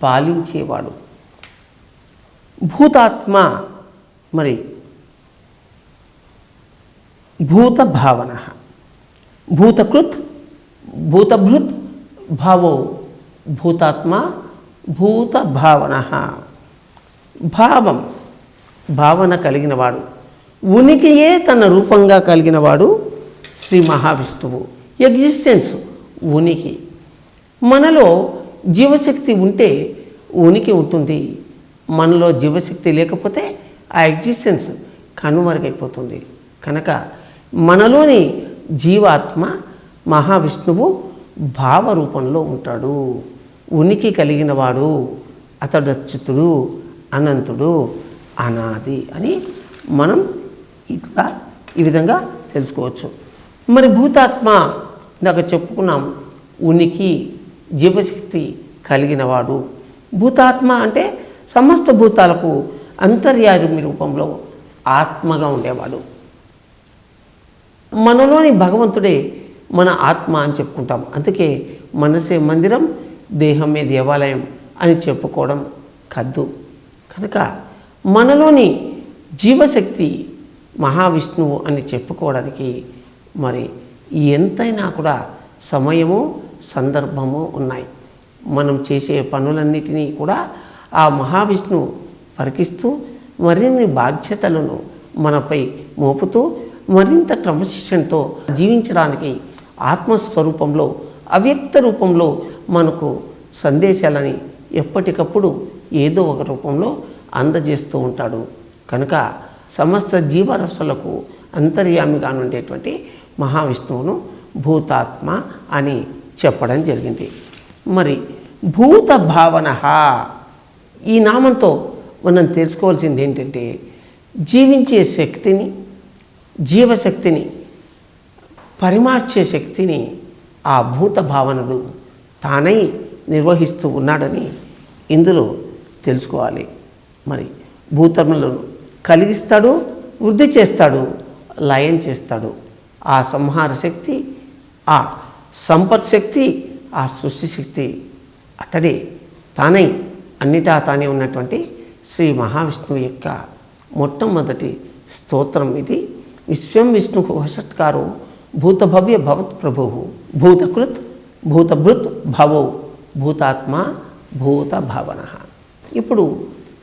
పాలించేవాడు. భూతాత్మ మరి భూత భావన. భూతకృత్ భూతభృత్ భావో భూతాత్మ భూత భావన. భావం భావన కలిగినవాడు, ఉనికియే తన రూపంగా కలిగినవాడు శ్రీ మహావిష్ణువు. ఎగ్జిస్టెన్స్ ఉనికి. మనలో జీవశక్తి ఉంటే ఉనికి ఉంటుంది, మనలో జీవశక్తి లేకపోతే ఆ ఎగ్జిస్టెన్స్ కనుమరుగైపోతుంది. కనుక మనలోని జీవాత్మ మహావిష్ణువు భావరూపంలో ఉంటాడు, ఉనికి కలిగినవాడు, అతడు అచ్యుతుడు, అనంతుడు, అనాది అని మనం ఇక్కడ ఈ విధంగా తెలుసుకోవచ్చు. మరి భూతాత్మ ఇందాక చెప్పుకున్నాం, ఉనికి జీవశక్తి కలిగినవాడు. భూతాత్మ అంటే సమస్త భూతాలకు అంతర్యామి రూపంలో ఆత్మగా ఉండేవాడు. మనలోని భగవంతుడే మన ఆత్మ అని చెప్పుకుంటాం. అందుకే మనసే మందిరం దేహమే దేవాలయం అని చెప్పుకోవడం కద్దు. కనుక మనలోని జీవశక్తి మహావిష్ణువు అని చెప్పుకోవడానికి మరి ఎంతైనా కూడా సమయము సందర్భము ఉన్నాయి. మనం చేసే పనులన్నిటినీ కూడా ఆ మహావిష్ణువు పరికిస్తూ మరిన్ని బాధ్యతలను మనపై మోపుతూ మరింత క్రమశిక్షణతో జీవించడానికి ఆత్మస్వరూపంలో అవ్యక్త రూపంలో మనకు సందేశాలని ఎప్పటికప్పుడు ఏదో ఒక రూపంలో అందజేస్తూ ఉంటాడు. కనుక సమస్త జీవరసలకు అంతర్యామిగా ఉండేటువంటి మహావిష్ణువును భూతాత్మ అని చెప్పడం జరిగింది. మరి భూత భావన ఈ నామంతో మనం తెలుసుకోవాల్సింది ఏంటంటే, జీవించే శక్తిని, జీవశక్తిని, పరిమార్చే శక్తిని ఆ భూత భావనలు తానై నిర్వహిస్తూ ఉన్నాడని ఇందులో తెలుసుకోవాలి. మరి భూతములను కలిగిస్తాడు, వృద్ధి చేస్తాడు, లయం చేస్తాడు. ఆ సంహార శక్తి, ఆ సంపత్ శక్తి, ఆ సృష్టి శక్తి అతడే తానై అన్నిటా తానే ఉన్నటువంటి శ్రీ మహావిష్ణువు యొక్క మొట్టమొదటి స్తోత్రం ఇది. విశ్వం విష్ణు వషట్కారో భూతభవ్య భవత్ ప్రభు భూతకృత్ భూతభృత్ భవో భూతాత్మ భూత భావన. ఇప్పుడు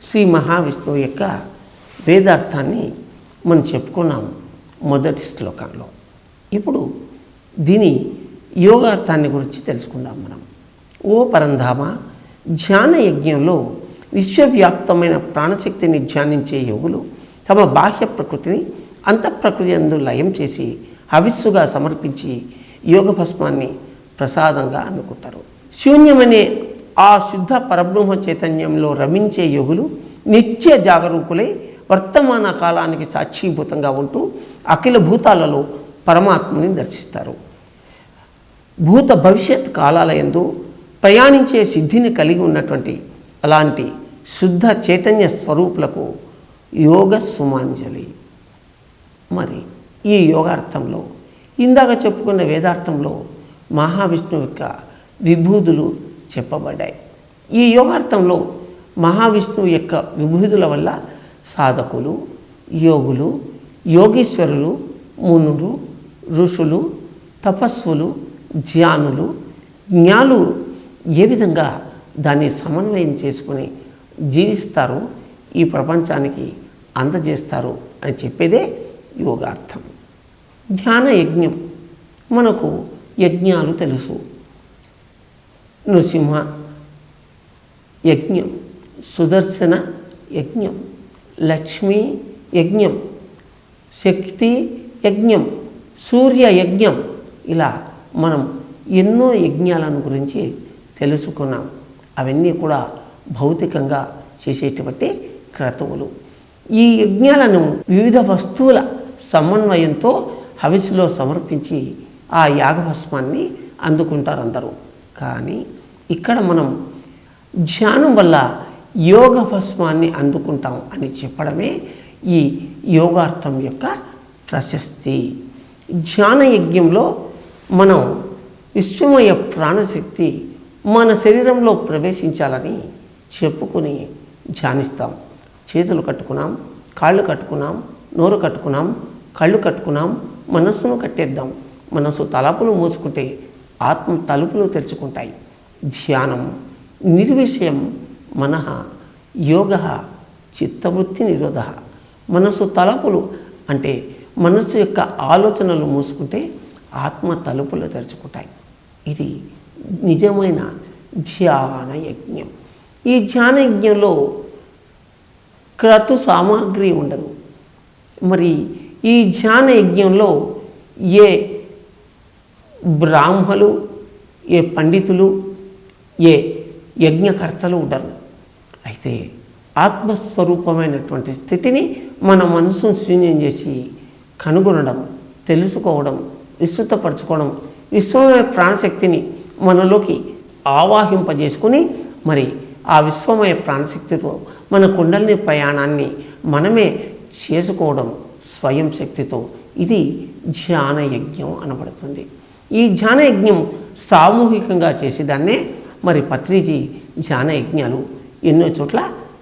శ్రీ మహావిష్ణువు యొక్క వేదార్థాన్ని మనం చెప్పుకున్నాం మొదటి శ్లోకంలో. ఇప్పుడు దీని యోగార్థాన్ని గురించి తెలుసుకుందాం మనం. ఓ పరంధామ, ధ్యాన యజ్ఞంలో విశ్వవ్యాప్తమైన ప్రాణశక్తిని ధ్యానించే యోగులు తమ బాహ్య ప్రకృతిని అంతఃప్రకృతి యందు లయం చేసి హవిస్సుగా సమర్పించి యోగ భస్మాన్ని ప్రసాదంగా అందుకుంటారు. శూన్యమనే ఆ శుద్ధ పరబ్రహ్మ చైతన్యంలో రమించే యోగులు నిత్య జాగరూకులై వర్తమాన కాలానికి సాక్షీభూతంగా ఉంటూ అఖిల భూతాలలో పరమాత్మని దర్శిస్తారు. భూత భవిష్యత్ కాలాల యందు ప్రయాణించే సిద్ధిని కలిగి ఉన్నటువంటి అలాంటి శుద్ధ చైతన్య స్వరూపులకు యోగ సుమాంజలి. మరి ఈ యోగార్థంలో ఇందాక చెప్పుకున్న వేదార్థంలో మహావిష్ణువు యొక్క విభూతులు చెప్పబడ్డాయి. ఈ యోగార్థంలో మహావిష్ణువు యొక్క విభూతుల వల్ల సాధకులు, యోగులు, యోగీశ్వరులు, మునులు, ఋషులు, తపస్సులు, ధ్యానులు, జ్ఞానులు ఏ విధంగా దాన్ని సమన్వయం చేసుకుని జీవిస్తారు, ఈ ప్రపంచానికి అందజేస్తారు అని చెప్పేదే యోగార్థం. ధ్యాన యజ్ఞం, మనకు యజ్ఞాలు తెలుసు. నృసింహ యజ్ఞం, సుదర్శన యజ్ఞం, లక్ష్మీ యజ్ఞం, శక్తి యజ్ఞం, సూర్య యజ్ఞం, ఇలా మనం ఎన్నో యజ్ఞాలను గురించి తెలుసుకున్నాం. అవన్నీ కూడా భౌతికంగా చేసేటువంటి క్రతువులు. ఈ యజ్ఞాలను వివిధ వస్తువుల సమన్వయంతో హవిస్సులో సమర్పించి ఆ యాగభస్మాన్ని అందుకుంటారు అందరూ. కానీ ఇక్కడ మనం ధ్యానం వల్ల యోగ భస్మాన్ని అందుకుంటాం అని చెప్పడమే ఈ యోగార్థం యొక్క ప్రశస్తి. ధ్యాన యజ్ఞంలో మనం విశ్వమయ ప్రాణశక్తి మన శరీరంలో ప్రవేశించాలని చెప్పుకుని ధ్యానిస్తాం. చేతులు కట్టుకున్నాం, కాళ్ళు కట్టుకున్నాం, నోరు కట్టుకున్నాం, కళ్ళు కట్టుకున్నాం, మనస్సును కట్టేద్దాం. మనస్సు తలుపులు మూసుకుంటే ఆత్మ తలుపులు తెరుచుకుంటాయి. ధ్యానం నిర్విషయం మనః యోగ చిత్తవృత్తి నిరోధ. మనస్సు తలుపులు అంటే మనస్సు యొక్క ఆలోచనలు మూసుకుంటే ఆత్మ తలుపులు తెరుచుకుంటాయి. ఇది నిజమైన ధ్యాన యజ్ఞం. ఈ ధ్యాన యజ్ఞంలో క్రతు సామాగ్రి ఉండదు. మరి ఈ ధ్యాన యజ్ఞంలో ఏ బ్రాహ్మలు, ఏ పండితులు, ఏ యజ్ఞకర్తలు ఉండరు. అయితే ఆత్మస్వరూపమైనటువంటి స్థితిని మన మనసును శూన్యం చేసి కనుగొనడం, తెలుసుకోవడం, విస్తృతపరచుకోవడం, విశ్వమయ ప్రాణశక్తిని మనలోకి ఆవాహింపజేసుకుని మరి ఆ విశ్వమయ ప్రాణశక్తితో మన కుండలిని ప్రయాణాన్ని మనమే చేసుకోవడం స్వయం శక్తితో. ఇది ధ్యాన యజ్ఞం అనబడుతుంది. ఈ ధ్యాన యజ్ఞం సామూహికంగా చేసేదాన్నే మరి పత్రిజీ ధ్యాన యజ్ఞాలు ఎన్నో చోట్ల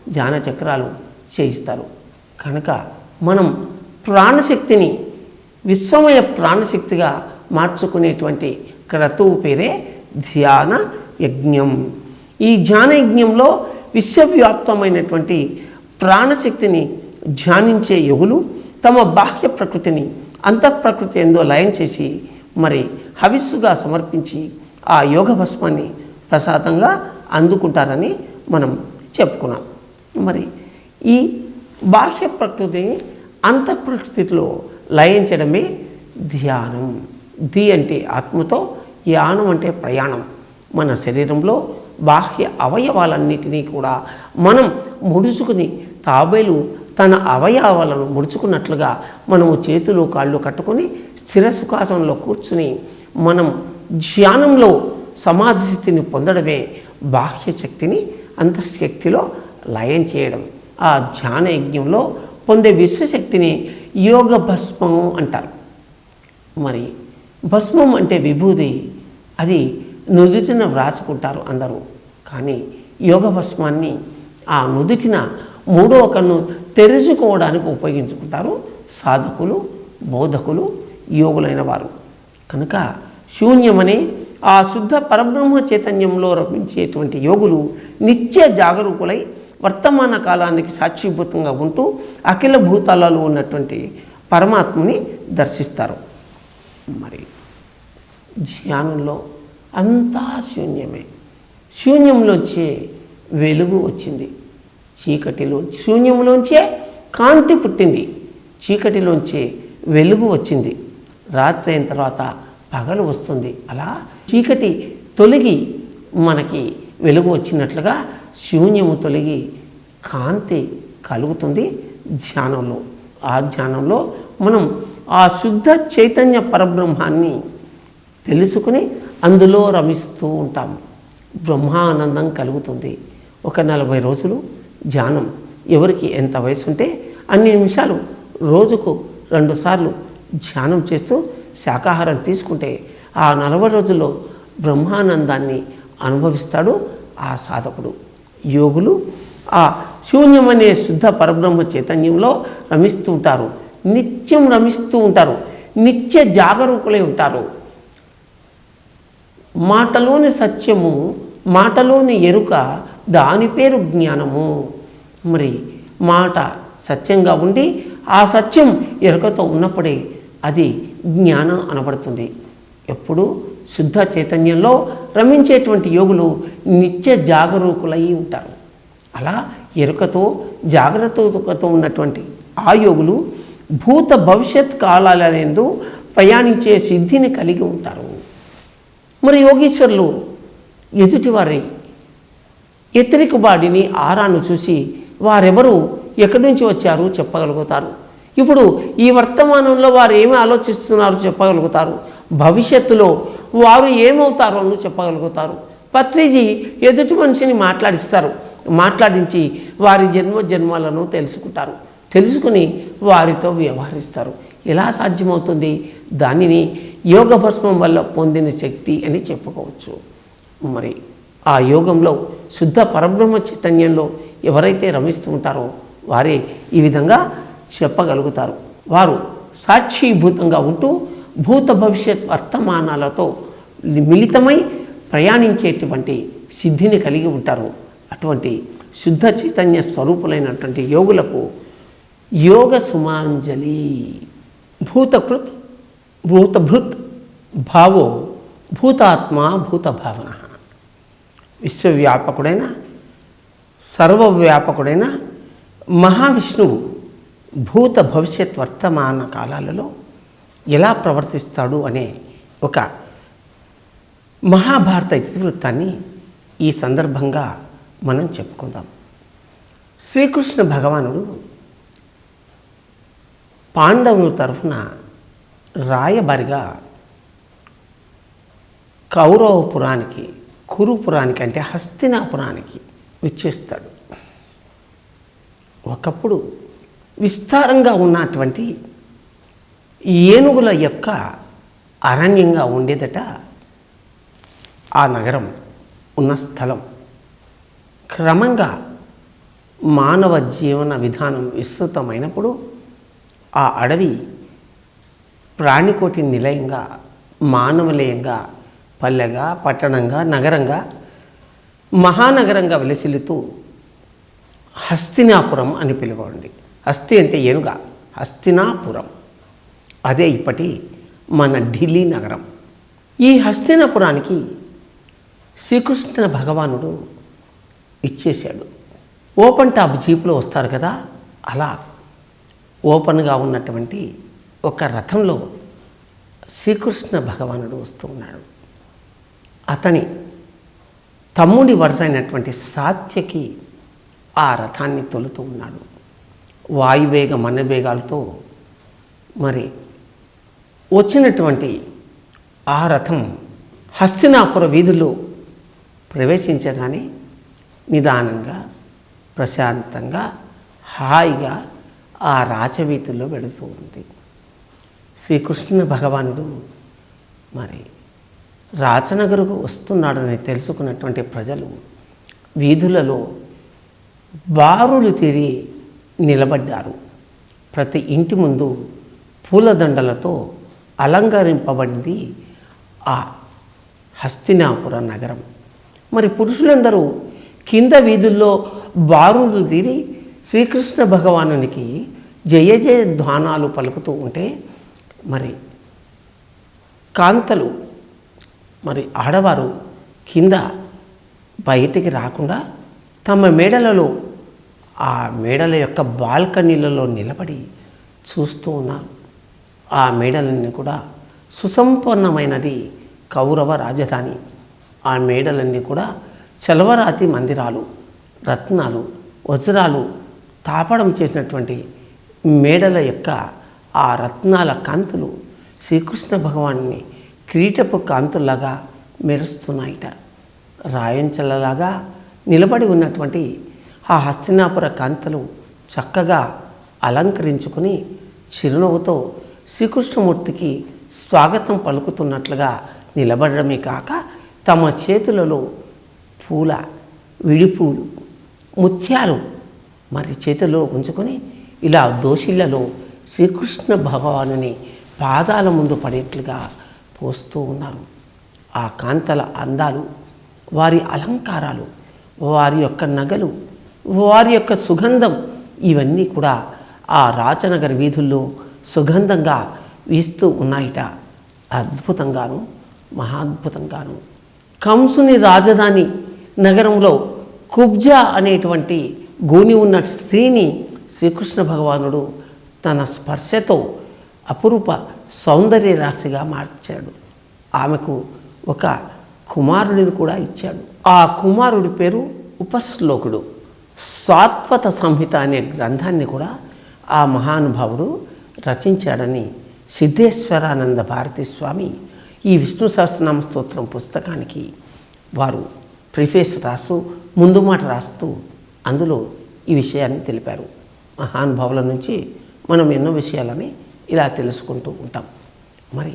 ధ్యాన చక్రాలు చేయిస్తారు. కనుక మనం ప్రాణశక్తిని విశ్వమయ ప్రాణశక్తిగా మార్చుకునేటువంటి క్రతువు పేరే ధ్యాన యజ్ఞం. ఈ ధ్యాన యజ్ఞంలో విశ్వవ్యాప్తమైనటువంటి ప్రాణశక్తిని ధ్యానించే యోగులు తమ బాహ్య ప్రకృతిని అంతఃప్రకృతి ఎందో లయం చేసి మరి హవిస్సుగా సమర్పించి ఆ యోగ భస్మాన్ని ప్రసాదంగా అందుకుంటారని మనం చెప్పుకున్నాం. మరి ఈ బాహ్య ప్రకృతిని అంతఃప్రకృతిలో లయించడమే ధ్యానం. ధి అంటే ఆత్మతో, యానం అంటే ప్రయాణం. మన శరీరంలో బాహ్య అవయవాలన్నిటినీ కూడా మనం ముడుచుకుని, తాబేలు తన అవయవాలను ముడుచుకున్నట్లుగా మనము చేతులు కాళ్ళు కట్టుకొని స్థిర సుఖాసనంలో కూర్చుని మనం ధ్యానంలో సమాధి స్థితిని పొందడమే బాహ్య శక్తిని అంతఃశక్తిలో లయం చేయడం. ఆ ధ్యాన యజ్ఞంలో పొందే విశ్వశక్తిని యోగ భస్మం అంటారు. మరి భస్మం అంటే విభూది, అది నుదుటిన వ్రాసుకుంటారు అందరూ. కానీ యోగ భస్మాన్ని ఆ నుదుటిన మూడవ కన్ను తెరుచుకోవడానికి ఉపయోగించుకుంటారు సాధకులు, బోధకులు, యోగులైన వారు. కనుక శూన్యమనే ఆ శుద్ధ పరబ్రహ్మ చైతన్యంలో రమించేటువంటి యోగులు నిత్య జాగరూకులై వర్తమాన కాలానికి సాక్షిభూతంగా ఉంటూ అఖిల భూతాలలో ఉన్నటువంటి పరమాత్మని దర్శిస్తారు. మరి ధ్యానంలో అంతా శూన్యమే. శూన్యంలోంచే వెలుగు వచ్చింది, శూన్యంలోంచే కాంతి పుట్టింది, చీకటిలోంచే వెలుగు వచ్చింది. రాత్రి అయిన తర్వాత పగలు వస్తుంది. అలా చీకటి తొలగి మనకి వెలుగు వచ్చినట్లుగా శూన్యము తొలగి కాంతి కలుగుతుంది ధ్యానంలో. ఆ ధ్యానంలో మనం ఆ శుద్ధ చైతన్య పరబ్రహ్మాన్ని తెలుసుకుని అందులో రమిస్తూ ఉంటాం. బ్రహ్మానందం కలుగుతుంది. ఒక 40 రోజులు ధ్యానం, ఎవరికి ఎంత వయసు ఉంటే అన్ని నిమిషాలు రోజుకు 2 సార్లు ధ్యానం చేస్తూ శాకాహారం తీసుకుంటే ఆ 40 రోజుల్లో బ్రహ్మానందాన్ని అనుభవిస్తాడు ఆ సాధకుడు. యోగులు ఆ శూన్యమనే శుద్ధ పరబ్రహ్మ చైతన్యంలో రమిస్తూ ఉంటారు, నిత్యం రమిస్తూ ఉంటారు, నిత్య జాగరూకులై ఉంటారు. మాటలోని సత్యము, మాటలోని ఎరుక, దాని పేరు జ్ఞానము. మరి మాట సత్యంగా ఉండి ఆ సత్యం ఎరుకతో ఉన్నప్పుడే అది జ్ఞానం అనబడుతుంది. ఎప్పుడు శుద్ధ చైతన్యంలో రమించేటువంటి యోగులు నిత్య జాగరూకులై ఉంటారు. అలా ఎరుకతో జాగ్రత్తతో ఉన్నటువంటి ఆ యోగులు భూత భవిష్యత్ కాలాలందు ప్రయాణించే సిద్ధిని కలిగి ఉంటారు. మరి యోగీశ్వరులు ఎదుటివారి ఎత్తిరిక బాడిని, ఆరాను చూసి వారెవరు, ఎక్కడి నుంచి వచ్చారు చెప్పగలుగుతారు. ఇప్పుడు ఈ వర్తమానంలో వారు ఏమి ఆలోచిస్తున్నారో చెప్పగలుగుతారు. భవిష్యత్తులో వారు ఏమవుతారో అని చెప్పగలుగుతారు. పత్రిజీ ఎదుటి మనిషిని మాట్లాడించి వారి జన్మలను తెలుసుకుంటారు. తెలుసుకుని వారితో వ్యవహరిస్తారు. ఎలా సాధ్యమవుతుంది? దానిని యోగ భస్మం వల్ల పొందిన శక్తి అని చెప్పుకోవచ్చు. మరి ఆ యోగంలో శుద్ధ పరబ్రహ్మ చైతన్యంలో ఎవరైతే రమిస్తూ ఉంటారో వారే ఈ విధంగా చెప్పగలుగుతారు. వారు సాక్షిభూతంగా ఉంటూ భూత భవిష్యత్ వర్తమానాలతో మిళితమై ప్రయాణించేటువంటి సిద్ధిని కలిగి ఉంటారు. అటువంటి శుద్ధ చైతన్య స్వరూపులైనటువంటి యోగులకు యోగ సుమాంజలి. భూతకృత్ భూతభృత్ భావో భూతాత్మ భూత భావన. విశ్వవ్యాపకుడైన సర్వవ్యాపకుడైన మహావిష్ణువు భూత భవిష్యత్ వర్తమాన కాలాలలో ఎలా ప్రవర్తిస్తాడు అనే ఒక మహాభారత ఇతివృత్తాన్ని ఈ సందర్భంగా మనం చెప్పుకుందాం. శ్రీకృష్ణ భగవానుడు పాండవుల తరఫున రాయబారిగా కౌరవపురానికి, కురుపురానికి అంటే హస్తినాపురానికి విచ్చేస్తాడు. ఒకప్పుడు విస్తారంగా ఉన్నటువంటి ఏనుగుల యొక్క అరణ్యంగా ఉండేదట ఆ నగరం ఉన్న స్థలం. క్రమంగా మానవ జీవన విధానం విస్తృతమైనప్పుడు ఆ అడవి ప్రాణికోటి నిలయంగా, మానవలయంగా, పల్లెగా, పట్టణంగా, నగరంగా, మహానగరంగా విలసిల్లుతూ హస్తినాపురం అని పిలువబడింది. హస్తి అంటే ఏనుగ, హస్తినాపురం. అదే ఇప్పటి మన ఢిల్లీ నగరం. ఈ హస్తినాపురానికి శ్రీకృష్ణ భగవానుడు ఇచ్చేశాడు. ఓపెన్ టాప్ జీప్లో వస్తారు కదా, అలా ఓపెన్గా ఉన్నటువంటి ఒక రథంలో శ్రీకృష్ణ భగవానుడు వస్తూ ఉన్నాడు. అతని తమ్ముడి వరుస అయినటువంటి సాత్యకి ఆ రథాన్ని తొలుతూ ఉన్నాడు. వాయువేగ మనవేగాలతో మరి వచ్చినటువంటి ఆ రథం హస్తినాపుర వీధుల్లో ప్రవేశించగానే నిదానంగా ప్రశాంతంగా హాయిగా ఆ రాజవీధుల్లో వెళుతూ ఉంది. శ్రీకృష్ణ భగవానుడు మరి రాజనగరుకు వస్తున్నాడని తెలుసుకున్నటువంటి ప్రజలు వీధులలో బారులు తీరి నిలబడ్డారు. ప్రతి ఇంటి ముందు పూలదండలతో అలంకరింపబడింది ఆ హస్తినాపుర నగరం. మరి పురుషులందరూ కింద వీధుల్లో బారులు తీరి శ్రీకృష్ణ భగవానునికి జయ జయ ధ్వానాలు పలుకుతూ ఉంటే మరి కాంతలు మరి ఆడవారు కింద బయటికి రాకుండా తమ మేడలలో ఆ మేడల యొక్క బాల్కనీలలో నిలబడి చూస్తూ ఉన్నారు. ఆ మేడలన్నీ కూడా సుసంపన్నమైనది కౌరవ రాజధాని. ఆ మేడలన్నీ కూడా చలవరాతి మందిరాలు, రత్నాలు, వజ్రాలు తాపడం చేసినటువంటి మేడల యొక్క ఆ రత్నాల కాంతులు శ్రీకృష్ణ భగవాన్ని కిరీటపు కాంతుల్లాగా మెరుస్తున్నాయిట. రాయంచలలాగా నిలబడి ఉన్నటువంటి ఆ హస్తినాపుర కాంతలు చక్కగా అలంకరించుకుని చిరునవ్వుతో శ్రీకృష్ణమూర్తికి స్వాగతం పలుకుతున్నట్లుగా నిలబడమే కాక తమ చేతులలో పూల విడిపూలు ముత్యాలు మరి చేతుల్లో ఉంచుకొని ఇలా దోషిళ్లలో శ్రీకృష్ణ భగవానుని పాదాల ముందు పడేట్లుగా పోస్తూ ఉన్నారు. ఆ కాంతల అందాలు, వారి అలంకారాలు, వారి యొక్క నగలు, వారి యొక్క సుగంధం ఇవన్నీ కూడా ఆ రాజనగర వీధుల్లో సుగంధంగా వీస్తూ ఉన్నాయిట. అద్భుతంగాను మహాద్భుతంగాను. కంసుని రాజధాని నగరంలో కుబ్జా అనేటువంటి గోని ఉన్న స్త్రీని శ్రీకృష్ణ భగవానుడు తన స్పర్శతో అపురూప సౌందర్య రాశిగా మార్చాడు. ఆమెకు ఒక కుమారుడిని కూడా ఇచ్చాడు. ఆ కుమారుడి పేరు ఉపశ్లోకుడు. సాత్వత సంహిత అనే గ్రంథాన్ని కూడా ఆ మహానుభావుడు రచించాడని సిద్ధేశ్వరానంద భారతీ స్వామి ఈ విష్ణు సహస్రనామ స్తోత్రం పుస్తకానికి వారు ప్రిఫేస్ రాస్తూ ముందు మాట రాస్తూ అందులో ఈ విషయాన్ని తెలిపారు. మహానుభావుల నుంచి మనం ఎన్నో విషయాలని ఇలా తెలుసుకుంటూ ఉంటాం. మరి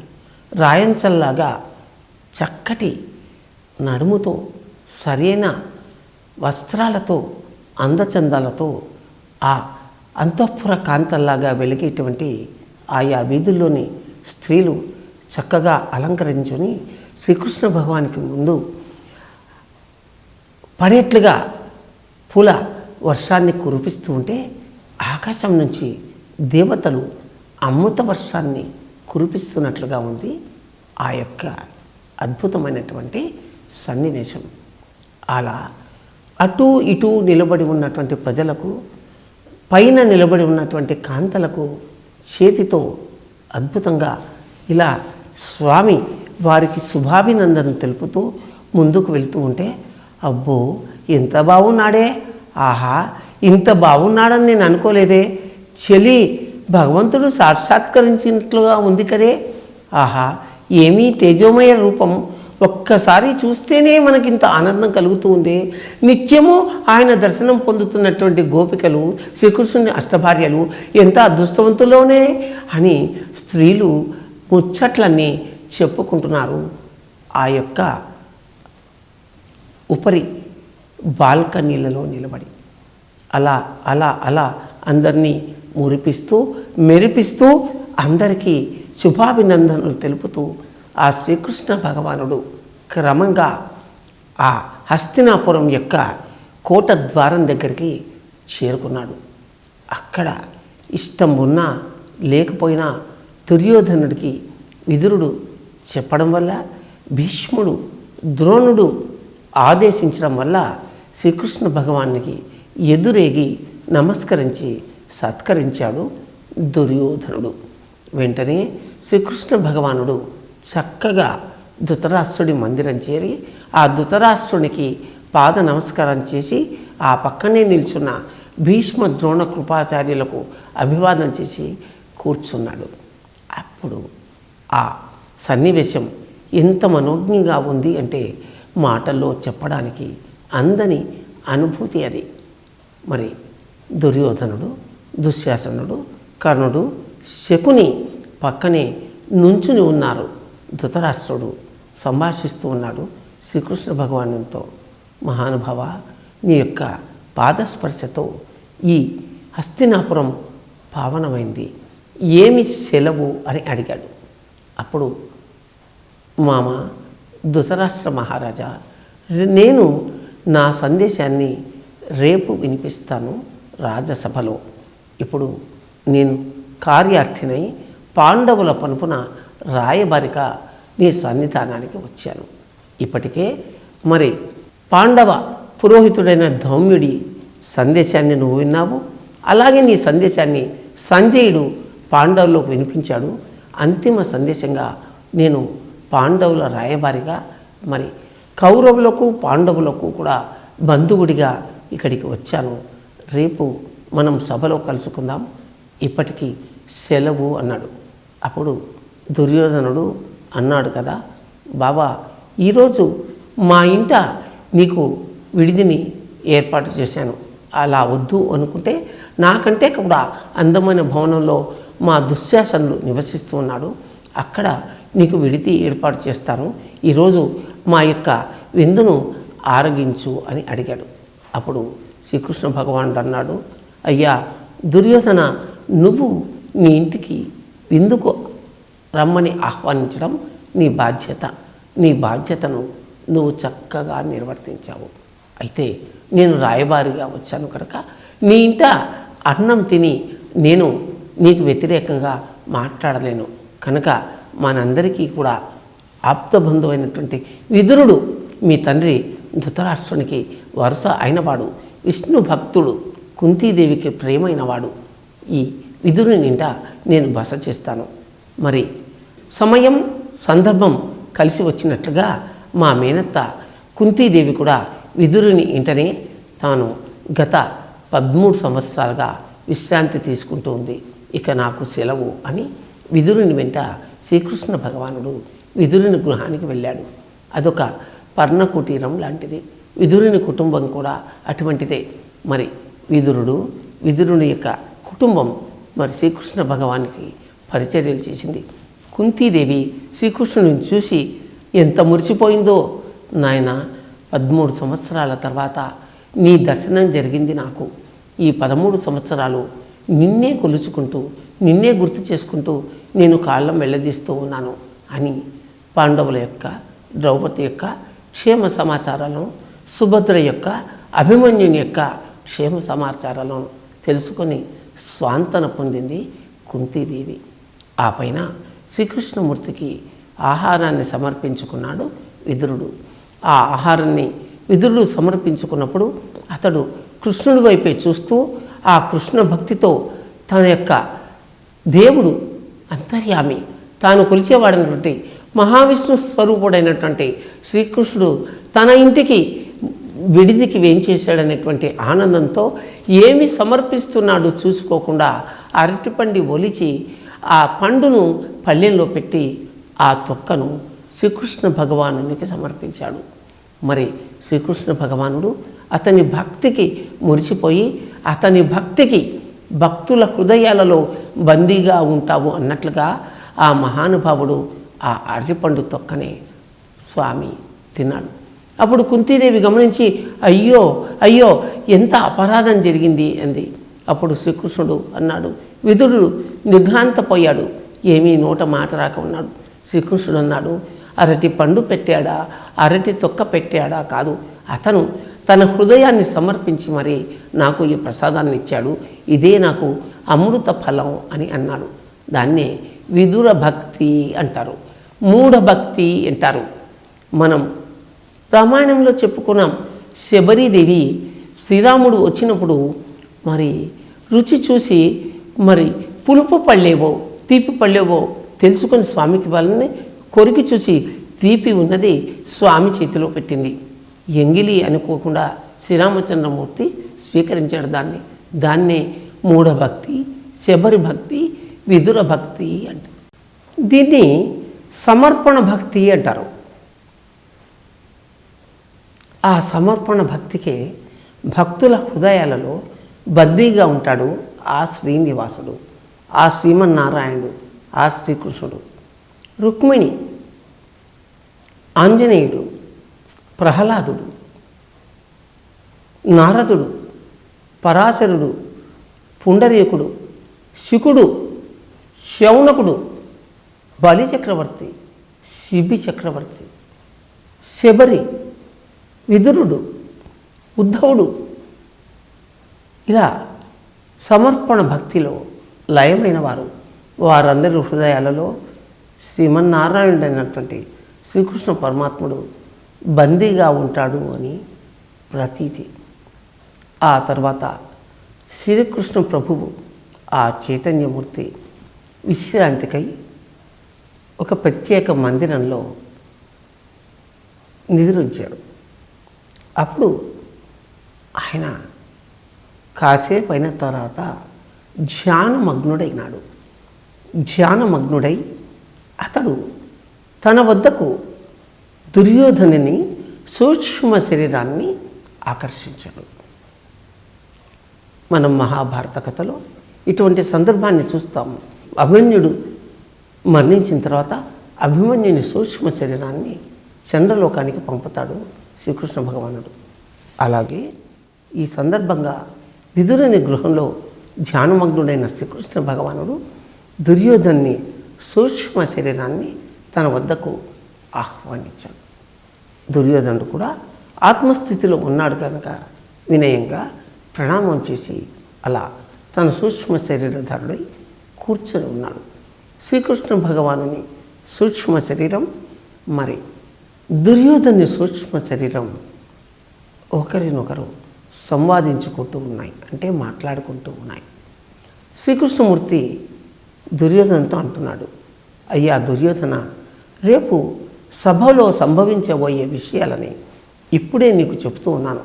రాయంచల్లాగా చక్కటి నడుముతో సరైన వస్త్రాలతో అందచందాలతో ఆ అంతఃపుర కాంతల్లాగా వెలిగేటువంటి ఆయా వీధుల్లోని స్త్రీలు చక్కగా అలంకరించుని శ్రీకృష్ణ భగవానికి ముందు పడేట్లుగా పూల వర్షాన్ని కురిపిస్తూ ఉంటే ఆకాశం నుంచి దేవతలు అమృత వర్షాన్ని కురిపిస్తున్నట్లుగా ఉంది ఆ యొక్క అద్భుతమైనటువంటి సన్నివేశం. అలా అటు ఇటు నిలబడి ఉన్నటువంటి ప్రజలకు, పైన నిలబడి ఉన్నటువంటి కాంతలకు చేతితో అద్భుతంగా ఇలా స్వామి వారికి శుభాభినందనలు తెలుపుతూ ముందుకు వెళ్తూ ఉంటే అబ్బో ఎంత బాగున్నాడే, ఆహా ఇంత బాగున్నాడని నేను అనుకోలేదే, చెలి భగవంతుడు సాక్షాత్కరించినట్లుగా ఉంది కదే, ఆహా ఏమీ తేజోమయ రూపం, ఒక్కసారి చూస్తేనే మనకింత ఆనందం కలుగుతూ ఉంది. నిత్యము ఆయన దర్శనం పొందుతున్నటువంటి గోపికలు, శ్రీకృష్ణుని అష్టభార్యలు ఎంత అదృష్టవంతులోనే అని స్త్రీలు ముచ్చట్లన్నీ చెప్పుకుంటున్నారు. ఆ యొక్క ఉపరి బాల్కనీలలో నిలబడి అలా అలా అలా అందరినీ మురిపిస్తూ మెరిపిస్తూ అందరికీ శుభాభినందనలు తెలుపుతూ ఆ శ్రీకృష్ణ భగవానుడు క్రమంగా ఆ హస్తినాపురం యొక్క కోట ద్వారం దగ్గరికి చేరుకున్నాడు. అక్కడ ఇష్టం ఉన్నా లేకపోయినా దుర్యోధనుడికి విదురుడు చెప్పడం వల్ల, భీష్ముడు ద్రోణుడు ఆదేశించడం వల్ల శ్రీకృష్ణ భగవానికి ఎదురేగి నమస్కరించి సత్కరించాడు దుర్యోధనుడు. వెంటనే శ్రీకృష్ణ భగవానుడు చక్కగా ధృతరాష్ట్రుడి మందిరం చేరి ఆ ధృతరాష్ట్రునికి పాద నమస్కారం చేసి ఆ పక్కనే నిల్చున్న భీష్మ ద్రోణ కృపాచార్యులకు అభివాదం చేసి కూర్చున్నాడు. అప్పుడు ఆ సన్నివేశం ఎంత మనోజ్ఞంగా ఉంది అంటే మాటల్లో చెప్పడానికి అందని అనుభూతి అది. మరి దుర్యోధనుడు, దుశ్శాసనుడు, కర్ణుడు, శకుని పక్కనే నుంచుని ఉన్నారు. ధృతరాష్ట్రుడు సంభాషిస్తూ ఉన్నాడు శ్రీకృష్ణ భగవానునితో. మహానుభావ, నీ యొక్క పాదస్పర్శతో ఈ హస్తినాపురం పావనమైంది, ఏమి సెలవు అని అడిగాడు. అప్పుడు మామ ధృతరాష్ట్ర మహారాజా, నేను నా సందేశాన్ని రేపు వినిపిస్తాను రాజసభలో. ఇప్పుడు నేను కార్యార్థినై పాండవుల పనుపున రాయబారిగా నీ సన్నిధానానికి వచ్చాను. ఇప్పటికే మరి పాండవ పురోహితుడైన ధౌమ్యుడి సందేశాన్ని నువ్వు విన్నావు. అలాగే నీ సందేశాన్ని సంజయుడు పాండవులకు వినిపించాడు. అంతిమ సందేశంగా నేను పాండవుల రాయబారిగా మరి కౌరవులకు పాండవులకు కూడా బంధువుడిగా ఇక్కడికి వచ్చాను. రేపు మనం సభలో కలుసుకుందాం, ఇప్పటికీ సెలవు అన్నాడు. అప్పుడు దుర్యోధనుడు అన్నాడు కదా, బాబా ఈరోజు మా ఇంట నీకు విడిదిని ఏర్పాటు చేశాను, అలా వద్దు అనుకుంటే నాకంటే కూడా అందమైన భవనంలో మా దుశ్శాసనుడు నివసిస్తూ ఉన్నాడు, అక్కడ నీకు విడిది ఏర్పాటు చేస్తాను, ఈరోజు మా యొక్క విందును ఆరగించు అని అడిగాడు. అప్పుడు శ్రీకృష్ణ భగవానుడు అన్నాడు, అయ్యా దుర్యోధన, నువ్వు నీ ఇంటికి విందుకు రమ్మని ఆహ్వానించడం నీ బాధ్యత. నీ బాధ్యతను నువ్వు చక్కగా నిర్వర్తించావు. అయితే నేను రాయబారిగా వచ్చాను కనుక నీ ఇంట అన్నం తిని నేను నీకు వ్యతిరేకంగా మాట్లాడలేను కనుక మనందరికీ కూడా ఆప్తబంధువైనటువంటి విదురుడు మీ తండ్రి ధృతరాష్ట్రునికి వరుస అయినవాడు, విష్ణు భక్తుడు, కుంతీదేవికి ప్రేమైనవాడు. ఈ విదురుని నింట నేను బస చేస్తాను. మరి సమయం సందర్భం కలిసి వచ్చినట్లుగా మా మేనత్త కుంతీదేవి కూడా విదురుని ఇంటనే తాను గత 13 సంవత్సరాలుగా విశ్రాంతి తీసుకుంటూ ఉంది, ఇక నాకు సెలవు అని విదురుని వెంట శ్రీకృష్ణ భగవానుడు విదురుని గృహానికి వెళ్ళాడు. అదొక పర్ణకుటీరం లాంటిది. విదురుని కుటుంబం కూడా అటువంటిదే. మరి విదురుని యొక్క కుటుంబం మరి శ్రీకృష్ణ భగవానికి పరిచర్యలు చేసింది. కుంతీదేవి శ్రీకృష్ణుని చూసి ఎంత మురిసిపోయిందో, నాయన 13 సంవత్సరాల తర్వాత నీ దర్శనం జరిగింది నాకు. ఈ 13 సంవత్సరాలు నిన్నే కొలుచుకుంటూ నిన్నే గుర్తు చేసుకుంటూ నేను కాళ్ళం వెళ్ళదీస్తూ ఉన్నాను అని పాండవుల యొక్క, ద్రౌపది యొక్క క్షేమ సమాచారాలను, సుభద్ర యొక్క, అభిమన్యుని యొక్క క్షేమ సమాచారాలను తెలుసుకొని స్వాంతన పొందింది కుంతీదేవి. ఆ పైన శ్రీకృష్ణమూర్తికి ఆహారాన్ని సమర్పించుకున్నాడు విదురుడు. ఆ ఆహారాన్ని విదురుడు సమర్పించుకున్నప్పుడు అతడు కృష్ణుడి వైపే చూస్తూ ఆ కృష్ణ భక్తితో తన యొక్క దేవుడు అంతర్యామి, తాను కొలిచేవాడైనటువంటి మహావిష్ణు స్వరూపుడైనటువంటి శ్రీకృష్ణుడు తన ఇంటికి విడిదికి వేంచేశాడనేటువంటి ఆనందంతో ఏమి సమర్పిస్తున్నాడు చూసుకోకుండా అరటిపండి ఒలిచి ఆ పండును పళ్ళెంలో పెట్టి ఆ తొక్కను శ్రీకృష్ణ భగవానునికి సమర్పించాడు. మరి శ్రీకృష్ణ భగవానుడు అతని భక్తికి మురిసిపోయి అతని భక్తికి భక్తుల హృదయాలలో బందీగా ఉంటావు అన్నట్లుగా ఆ మహానుభావుడు ఆ అరటిపండు తొక్కనే స్వామి తిన్నాడు. అప్పుడు కుంతీదేవి గమనించి అయ్యో అయ్యో ఎంత అపరాధం జరిగింది అంది. అప్పుడు శ్రీకృష్ణుడు అన్నాడు, విదురుడు నిర్ఘాంతపోయాడు, ఏమీ నోట మాట రాక ఉన్నాడు. శ్రీకృష్ణుడు అన్నాడు, అరటి పండు పెట్టాడా, అరటి తొక్క పెట్టాడా కాదు, అతను తన హృదయాన్ని సమర్పించి మరి నాకు ఈ ప్రసాదాన్ని ఇచ్చాడు, ఇదే నాకు అమృత ఫలం అని అన్నాడు. దాన్నే విదుర భక్తి అంటారు, మూఢ భక్తి అంటారు. మనం రామాయణంలో చెప్పుకున్నాం, శబరీదేవి శ్రీరాముడు వచ్చినప్పుడు మరి రుచి చూసి మరి పులుపు పళ్ళేవో తీపి పళ్ళేవో తెలుసుకొని స్వామికి వాళ్ళని కొరికి చూసి తీపి ఉన్నది స్వామి చేతిలో పెట్టింది. ఎంగిలి అనుకోకుండా శ్రీరామచంద్రమూర్తి స్వీకరించాడు దాన్నే మూఢభక్తి, శబరి భక్తి, విదుర భక్తి అంటారు. దీన్ని సమర్పణ భక్తి అంటారు. ఆ సమర్పణ భక్తికే భక్తుల హృదయాలలో బందీగా ఉంటాడు ఆ శ్రీనివాసుడు, ఆ శ్రీమన్నారాయణుడు, ఆ శ్రీకృష్ణుడు. రుక్మిణి, ఆంజనేయుడు, ప్రహ్లాదుడు, నారదుడు, పరాశరుడు, పుండరీకుడు, శుకుడు, శౌనకుడు, బలి చక్రవర్తి, శిబి చక్రవర్తి, శబరి, విదురుడు, ఉద్ధవుడు, ఇలా సమర్పణ భక్తిలో లయమైన వారందరి హృదయాలలో శ్రీమన్నారాయణుడైనటువంటి శ్రీకృష్ణ పరమాత్ముడు బందీగా ఉంటాడు అని ప్రతీతి. ఆ తర్వాత శ్రీకృష్ణ ప్రభువు ఆ చైతన్యమూర్తి విశ్రాంతికై ఒక ప్రత్యేక మందిరంలో నిద్రించాడు. అప్పుడు ఆయన కాసేపు అయిన తర్వాత ధ్యానమగ్నుడై అతడు తన వద్దకు దుర్యోధనుని సూక్ష్మ శరీరాన్ని ఆకర్షించాడు. మనం మహాభారత కథలో ఇటువంటి సందర్భాన్ని చూస్తాము. అభిమన్యుడు మరణించిన తర్వాత అభిమన్యుని సూక్ష్మ శరీరాన్ని చంద్రలోకానికి పంపుతాడు శ్రీకృష్ణ భగవానుడు. అలాగే ఈ సందర్భంగా విదురుని గృహంలో ధ్యానమగ్నుడైన శ్రీకృష్ణ భగవానుడు దుర్యోధన్ని సూక్ష్మ శరీరాన్ని తన వద్దకు ఆహ్వానించాడు. దుర్యోధనుడు కూడా ఆత్మస్థితిలో ఉన్నాడు కనుక వినయంగా ప్రణామం చేసి అలా తన సూక్ష్మ శరీరధారుడై కూర్చొని ఉన్నాడు. శ్రీకృష్ణ భగవానుని సూక్ష్మ శరీరం మరి దుర్యోధని సూక్ష్మ శరీరం ఒకరినొకరు సంవాదించుకుంటూ ఉన్నాయి, అంటే మాట్లాడుకుంటూ ఉన్నాయి. శ్రీకృష్ణమూర్తి దుర్యోధనతో అంటున్నాడు, అయ్యా దుర్యోధన, రేపు సభలో సంభవించబోయే విషయాలని ఇప్పుడే నీకు చెప్తూ ఉన్నాను.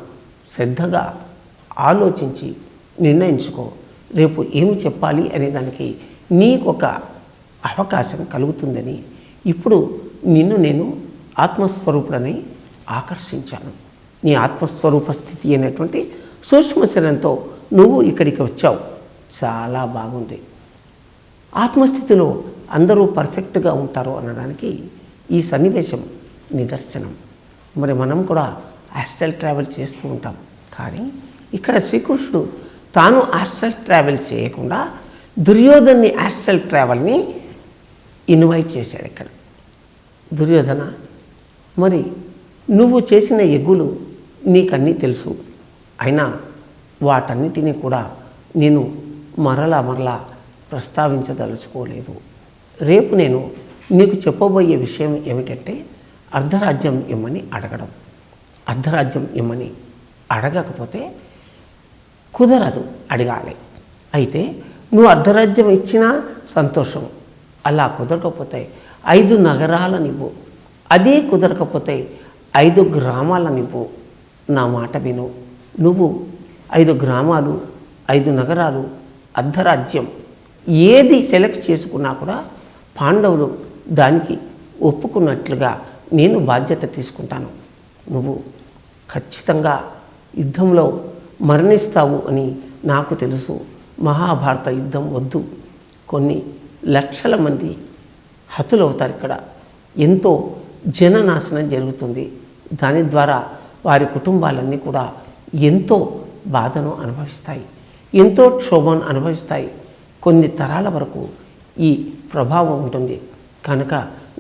శ్రద్ధగా ఆలోచించి నిర్ణయించుకో. రేపు ఏమి చెప్పాలి అనే దానికి నీకొక అవకాశం కలుగుతుందని ఇప్పుడు నిన్ను నేను ఆత్మస్వరూపుడని ఆకర్షించాను. నీ ఆత్మస్వరూప స్థితి అయినటువంటి సూక్ష్మ శరీరంతో నువ్వు ఇక్కడికి వచ్చావు, చాలా బాగుంది. ఆత్మస్థితిలో అందరూ పర్ఫెక్ట్గా ఉంటారు అనడానికి ఈ సన్నివేశం నిదర్శనం. మరి మనం కూడా ఆస్ట్రల్ ట్రావెల్ చేస్తూ ఉంటాం, కానీ ఇక్కడ శ్రీకృష్ణుడు తాను ఆస్ట్రల్ ట్రావెల్ చేయకుండా దుర్యోధన్ని ఆస్ట్రల్ ట్రావెల్ని ఇన్వైట్ చేశాడు. ఇక్కడ దుర్యోధన, మరి నువ్వు చేసిన ఎగ్గులు నీకన్నీ తెలుసు, అయినా వాటన్నిటినీ కూడా నేను మరలా ప్రస్తావించదలుచుకోలేదు. రేపు నేను నీకు చెప్పబోయే విషయం ఏమిటంటే అర్ధరాజ్యం ఇమ్మని అడగడం. అర్ధరాజ్యం ఇమ్మని అడగకపోతే కుదరదు, అడగాలి. అయితే నువ్వు అర్ధరాజ్యం ఇచ్చినా సంతోషం, అలా కుదరకపోతే 5 నగరాలనివ్వు, అదే కుదరకపోతే 5 గ్రామాలనివ్వు. నా మాట విను. నువ్వు 5 గ్రామాలు, 5 నగరాలు, అర్ధరాజ్యం ఏది సెలెక్ట్ చేసుకున్నా కూడా పాండవులు దానికి ఒప్పుకున్నట్లుగా నేను బాధ్యత తీసుకుంటాను. నువ్వు ఖచ్చితంగా యుద్ధంలో మరణిస్తావు అని నాకు తెలుసు. మహాభారత యుద్ధం వద్దు, కొన్ని లక్షల మంది హతులవుతారు. ఇక్కడ ఎంతో జననాశనం జరుగుతుంది. దాని ద్వారా వారి కుటుంబాలన్నీ కూడా ఎంతో బాధను అనుభవిస్తాయి, ఎంతో క్షోభను అనుభవిస్తాయి. కొన్ని తరాల వరకు ఈ ప్రభావం ఉంటుంది. కనుక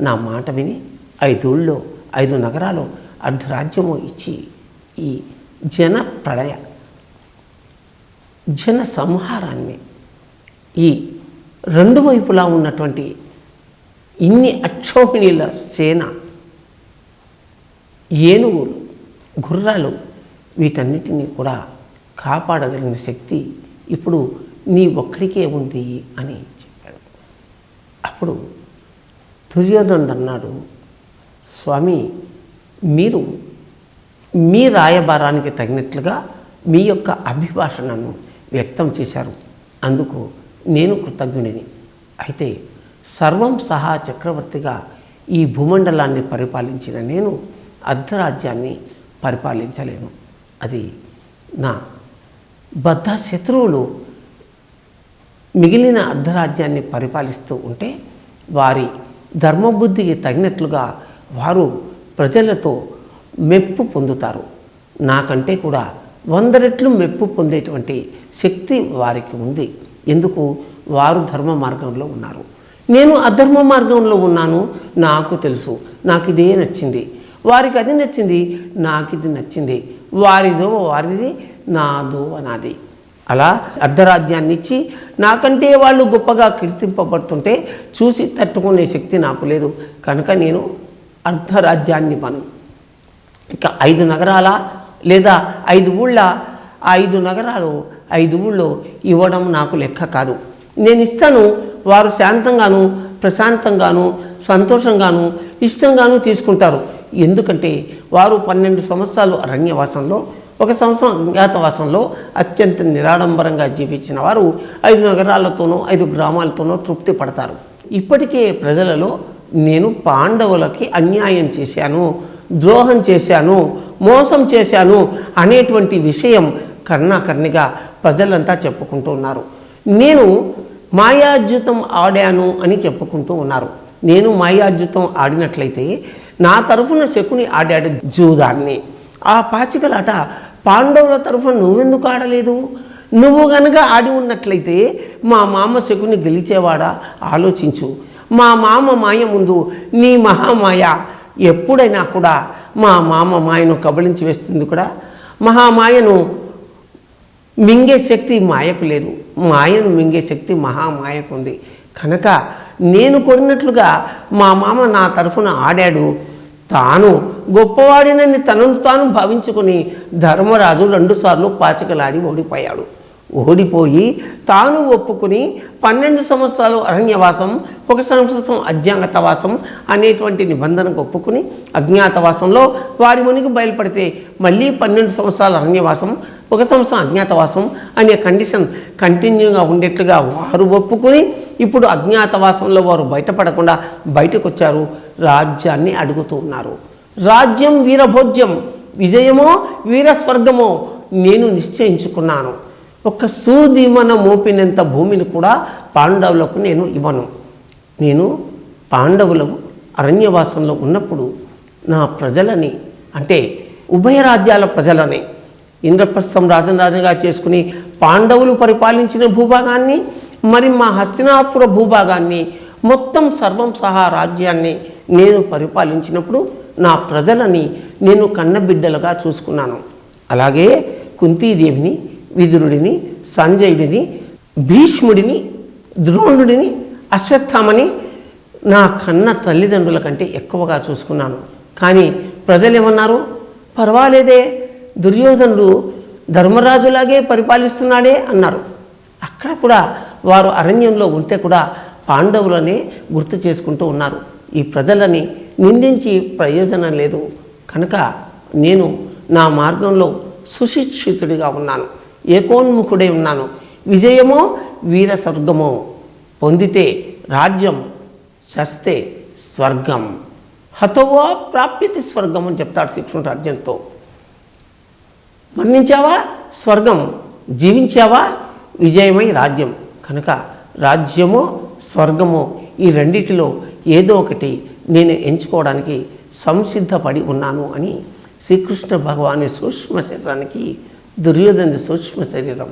నా మాట విని 5 ఊళ్ళో 5 నగరాలు అర్ధరాజ్యము ఇచ్చి ఈ జన సంహారాన్ని, ఈ 2 వైపులా ఉన్నటువంటి ఇన్ని అక్షోహిణీల సేన, ఏనుగులు, గుర్రాలు, వీటన్నిటినీ కూడా కాపాడగలిగిన శక్తి ఇప్పుడు నీ ఒక్కడికే ఉంది అని చెప్పాడు. అప్పుడు దుర్యోధనుడు అన్నాడు, స్వామి, మీరు మీ రాయబారానికి తగినట్లుగా మీ యొక్క అభిభాషణను వ్యక్తం చేశారు. అందుకు నేను కృతజ్ఞుడిని. అయితే సర్వం సహా చక్రవర్తిగా ఈ భూమండలాన్ని పరిపాలించిన నేను అర్ధరాజ్యాన్ని పరిపాలించలేను. అది నా బద్ధ శత్రువులు మిగిలిన అర్ధరాజ్యాన్ని పరిపాలిస్తూ ఉంటే వారి ధర్మబుద్ధికి తగినట్లుగా వారు ప్రజలతో మెప్పు పొందుతారు. నాకంటే కూడా 100 రెట్లు మెప్పు పొందేటువంటి శక్తి వారికి ఉంది. ఎందుకు? వారు ధర్మ మార్గంలో ఉన్నారు, నేను అధర్మ మార్గంలో ఉన్నాను. నాకు తెలుసు, నాకు ఇదే నచ్చింది, వారికి అది నచ్చింది, నాకు ఇది నచ్చింది, వారిదో వారిది, నాదో నాది. అలా అర్ధరాజ్యాన్ని ఇచ్చి నాకంటే వాళ్ళు గొప్పగా కీర్తింపబడుతుంటే చూసి తట్టుకునే శక్తి నాకు లేదు. కనుక నేను అర్ధరాజ్యాన్ని ఇవ్వను. ఇక 5 నగరాల లేదా 5 ఊళ్ళ 5 నగరాలు 5 ఊళ్ళో ఇవ్వడం నాకు లెక్క కాదు. నేను ఇస్తాను, వారు శాంతంగాను ప్రశాంతంగాను సంతోషంగాను ఇష్టంగాను తీసుకుంటారు. ఎందుకంటే వారు 12 సంవత్సరాలు అరణ్యవాసంలో, 1 సంవత్సరం అజ్ఞాతవాసంలో అత్యంత నిరాడంబరంగా జీవించిన వారు 5 నగరాలతోనో 5 గ్రామాలతోనో తృప్తి పడతారు. ఇప్పటికే ప్రజలలో నేను పాండవులకి అన్యాయం చేశాను, ద్రోహం చేశాను, మోసం చేశాను అనేటువంటి విషయం కర్ణాకర్ణిగా ప్రజలంతా చెప్పుకుంటూ ఉన్నారు. నేను మాయాద్యుతం ఆడాను అని చెప్పుకుంటూ ఉన్నారు. నేను మాయాద్యుతం ఆడినట్లయితే నా తరఫున శకుని ఆడాడు జూదాన్ని. ఆ పాచికలాట పాండవుల తరఫున నువ్వెందుకు ఆడలేదు? నువ్వు గనక ఆడి ఉన్నట్లయితే మా మామ శకుని గెలిచేవాడా? ఆలోచించు. మా మామ మాయ ముందు నీ మహామాయ ఎప్పుడైనా కూడా మా మామ మాయను కబళించి వేస్తుంది. కూడా మహామాయను మింగే శక్తి మాయకు లేదు, మాయను మింగే శక్తి మహామాయకు ఉంది. కనుక నేను కోరినట్లుగా మా మామ నా తరఫున ఆడాడు. తాను గొప్పవాడినని తనను తాను భావించుకొని ధర్మరాజు 2 సార్లు పాచికలాడి ఓడిపోయాడు. ఓడిపోయి తాను ఒప్పుకుని 12 సంవత్సరాలు అరణ్యవాసం, 1 సంవత్సరం అజ్ఞాతవాసం అనేటువంటి నిబంధనకు ఒప్పుకుని అజ్ఞాతవాసంలో వారి మునికి బయలుపడితే మళ్ళీ 12 సంవత్సరాల అరణ్యవాసం, 1 సంవత్సరం అజ్ఞాతవాసం అనే కండిషన్ కంటిన్యూగా ఉండేట్లుగా వారు ఒప్పుకొని ఇప్పుడు అజ్ఞాతవాసంలో వారు బయటపడకుండా బయటకు వచ్చారు. రాజ్యాన్ని అడుగుతూ ఉన్నారు. రాజ్యం వీరభోజ్యం, విజయమో వీరస్వర్గమో నేను నిశ్చయించుకున్నాను. ఒక సూదిమన మోపినంత భూమిని కూడా పాండవులకు నేను ఇవ్వను. నేను పాండవులు అరణ్యవాసంలో ఉన్నప్పుడు నా ప్రజలని, అంటే ఉభయ రాజ్యాల ప్రజలని ఇంద్రప్రస్థం రాజరాజుగా చేసుకుని పాండవులు పరిపాలించిన భూభాగాన్ని, మరి మా హస్తినాపుర భూభాగాన్ని, మొత్తం సర్వం సహా రాజ్యాన్ని నేను పరిపాలించినప్పుడు నా ప్రజలని నేను కన్నబిడ్డలుగా చూసుకున్నాను. అలాగే కుంతీదేవిని, విదురుడిని, సంజయుడిని, భీష్ముడిని, ద్రోణుడిని, అశ్వత్థామని నా కన్న తల్లిదండ్రుల కంటే ఎక్కువగా చూసుకున్నాను. కానీ ప్రజలు ఏమన్నారు? పర్వాలేదే, దుర్యోధనుడు ధర్మరాజులాగే పరిపాలిస్తున్నాడే అన్నారు. అక్కడ కూడా వారు అరణ్యంలో ఉంటే కూడా పాండవులనే గుర్తు చేసుకుంటూ ఉన్నారు. ఈ ప్రజలని నిందించి ప్రయోజనం లేదు. కనుక నేను నా మార్గంలో సుశిక్షితుడిగా ఉన్నాను, ఏకోన్ముఖుడై ఉన్నాను. విజయమో వీర స్వర్గమో, పొందితే రాజ్యం, చస్తే స్వర్గం. హతవా ప్రాప్యతి స్వర్గం అని చెప్తాడు శ్రీకృష్ణుడు అర్జునుడితో. మరణించావా స్వర్గం, జీవించావా విజయమై రాజ్యం. కనుక రాజ్యమో స్వర్గమో ఈ రెండిటిలో ఏదో ఒకటి నేను ఎంచుకోవడానికి సంసిద్ధపడి ఉన్నాను అని శ్రీకృష్ణ భగవాని సూక్ష్మ శరీరానికి దుర్యోధన సూక్ష్మ శరీరం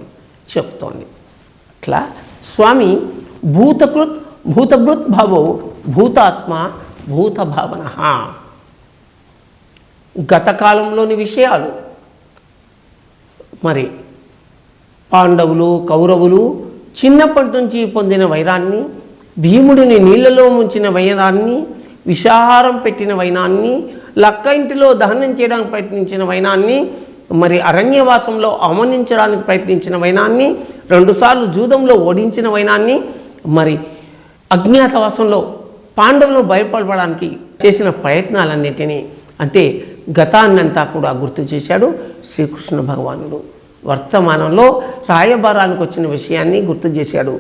చెప్తోంది. అట్లా స్వామి భూతభృత్ భావో భూతాత్మ భూత భావన. గతకాలంలోని విషయాలు, మరి పాండవులు కౌరవులు చిన్నప్పటి నుంచి పొందిన వైరాన్ని, భీముడిని నీళ్లలో ముంచిన వైనాన్ని, విషాహారం పెట్టిన వైనాన్ని, లక్క ఇంటిలో దహనం చేయడానికి ప్రయత్నించిన వైనాన్ని, మరి అరణ్యవాసంలో అవమానించడానికి ప్రయత్నించిన వైనాన్ని, 2 సార్లు జూదంలో ఓడించిన వైనాన్ని, మరి అజ్ఞాతవాసంలో పాండవులను భయపడడానికి చేసిన ప్రయత్నాలన్నింటినీ అంటే గతాన్నంతా కూడా గుర్తు చేశాడు శ్రీకృష్ణ భగవానుడు. వర్తమానంలో రాయబారానికి వచ్చిన విషయాన్ని గుర్తు చేశాడు.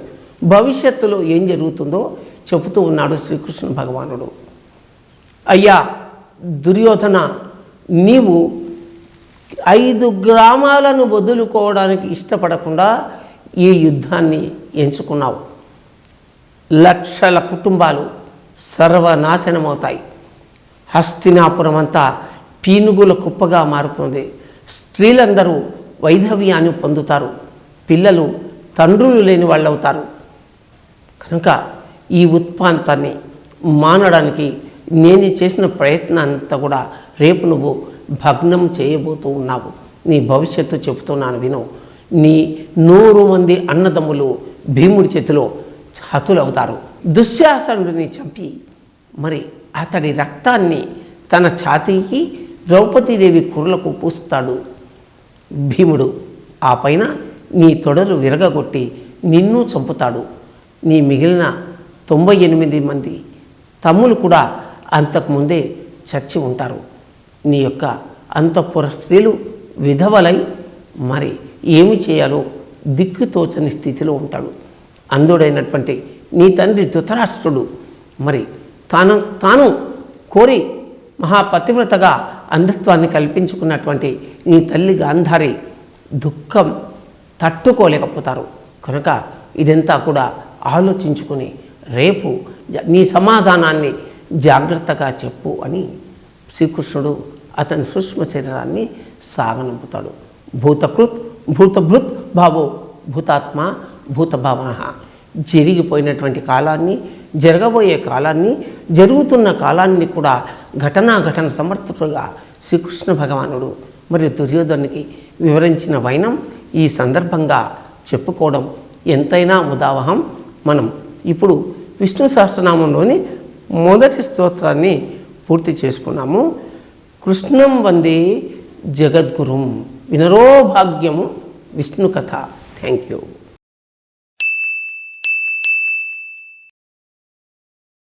భవిష్యత్తులో ఏం జరుగుతుందో చెబుతూ ఉన్నాడు శ్రీకృష్ణ భగవానుడు. అయ్యా దుర్యోధన, నీవు 5 గ్రామాలను వదులుకోవడానికి ఇష్టపడకుండా ఈ యుద్ధాన్ని ఎంచుకున్నావు. లక్షల కుటుంబాలు సర్వనాశనమవుతాయి. హస్తినాపురం అంతా పీనుగుల కుప్పగా మారుతుంది. స్త్రీలందరూ వైధవ్యాన్ని పొందుతారు. పిల్లలు తండ్రులు లేని వాళ్ళు అవుతారు. కనుక ఈ ఉత్పాంతాన్ని మానడానికి నేను చేసిన ప్రయత్నం అంతా కూడా రేపు నువ్వు భగ్నం చేయబోతూ ఉన్నావు. నీ భవిష్యత్తు చెబుతున్నాను విను. నీ 100 మంది అన్నదమ్ములు భీముడి చేతిలో హతులవుతారు. దుశ్శాసనుడిని చంపి మరి అతడి రక్తాన్ని తన ఛాతీకి ద్రౌపదీదేవి కుర్లకు పూస్తాడు భీముడు. ఆ పైన నీ తొడలు విరగగొట్టి నిన్ను చంపుతాడు. నీ మిగిలిన 98 మంది తమ్ములు కూడా అంతకుముందే చచ్చి ఉంటారు. నీ యొక్క అంతఃపుర స్త్రీలు విధవలై మరి ఏమి చేయాలో దిక్కుతోచని స్థితిలో ఉంటాడు. అంధుడైనటువంటి నీ తండ్రి ధృతరాష్ట్రుడు మరి తాను కోరి మహాపతివ్రతగా అంధత్వాన్ని కల్పించుకున్నటువంటి నీ తల్లి గాంధారి దుఃఖం తట్టుకోలేకపోతారు. కనుక ఇదంతా కూడా ఆలోచించుకుని రేపు నీ సమాధానాన్ని జాగ్రత్తగా చెప్పు అని శ్రీకృష్ణుడు అతని సూక్ష్మ శరీరాన్ని సాగనంపుతాడు. భూతకృత్ భూతభృత్ భావో భూతాత్మ భూతభావన. జరిగిపోయినటువంటి కాలాన్ని, జరగబోయే కాలాన్ని, జరుగుతున్న కాలాన్ని కూడా ఘటన సమర్థుడుగా శ్రీకృష్ణ భగవానుడు మరి దుర్యోధనునికి వివరించిన వైనం ఈ సందర్భంగా చెప్పుకోవడం ఎంతైనా ముదావహం. మనం ఇప్పుడు విష్ణు సహస్రనామంలోని మొదటి స్తోత్రాన్ని పూర్తి చేసుకున్నాము. కృష్ణం వందే జగద్గురుం వినరో భాగ్యము విష్ణు కథ. Thank you.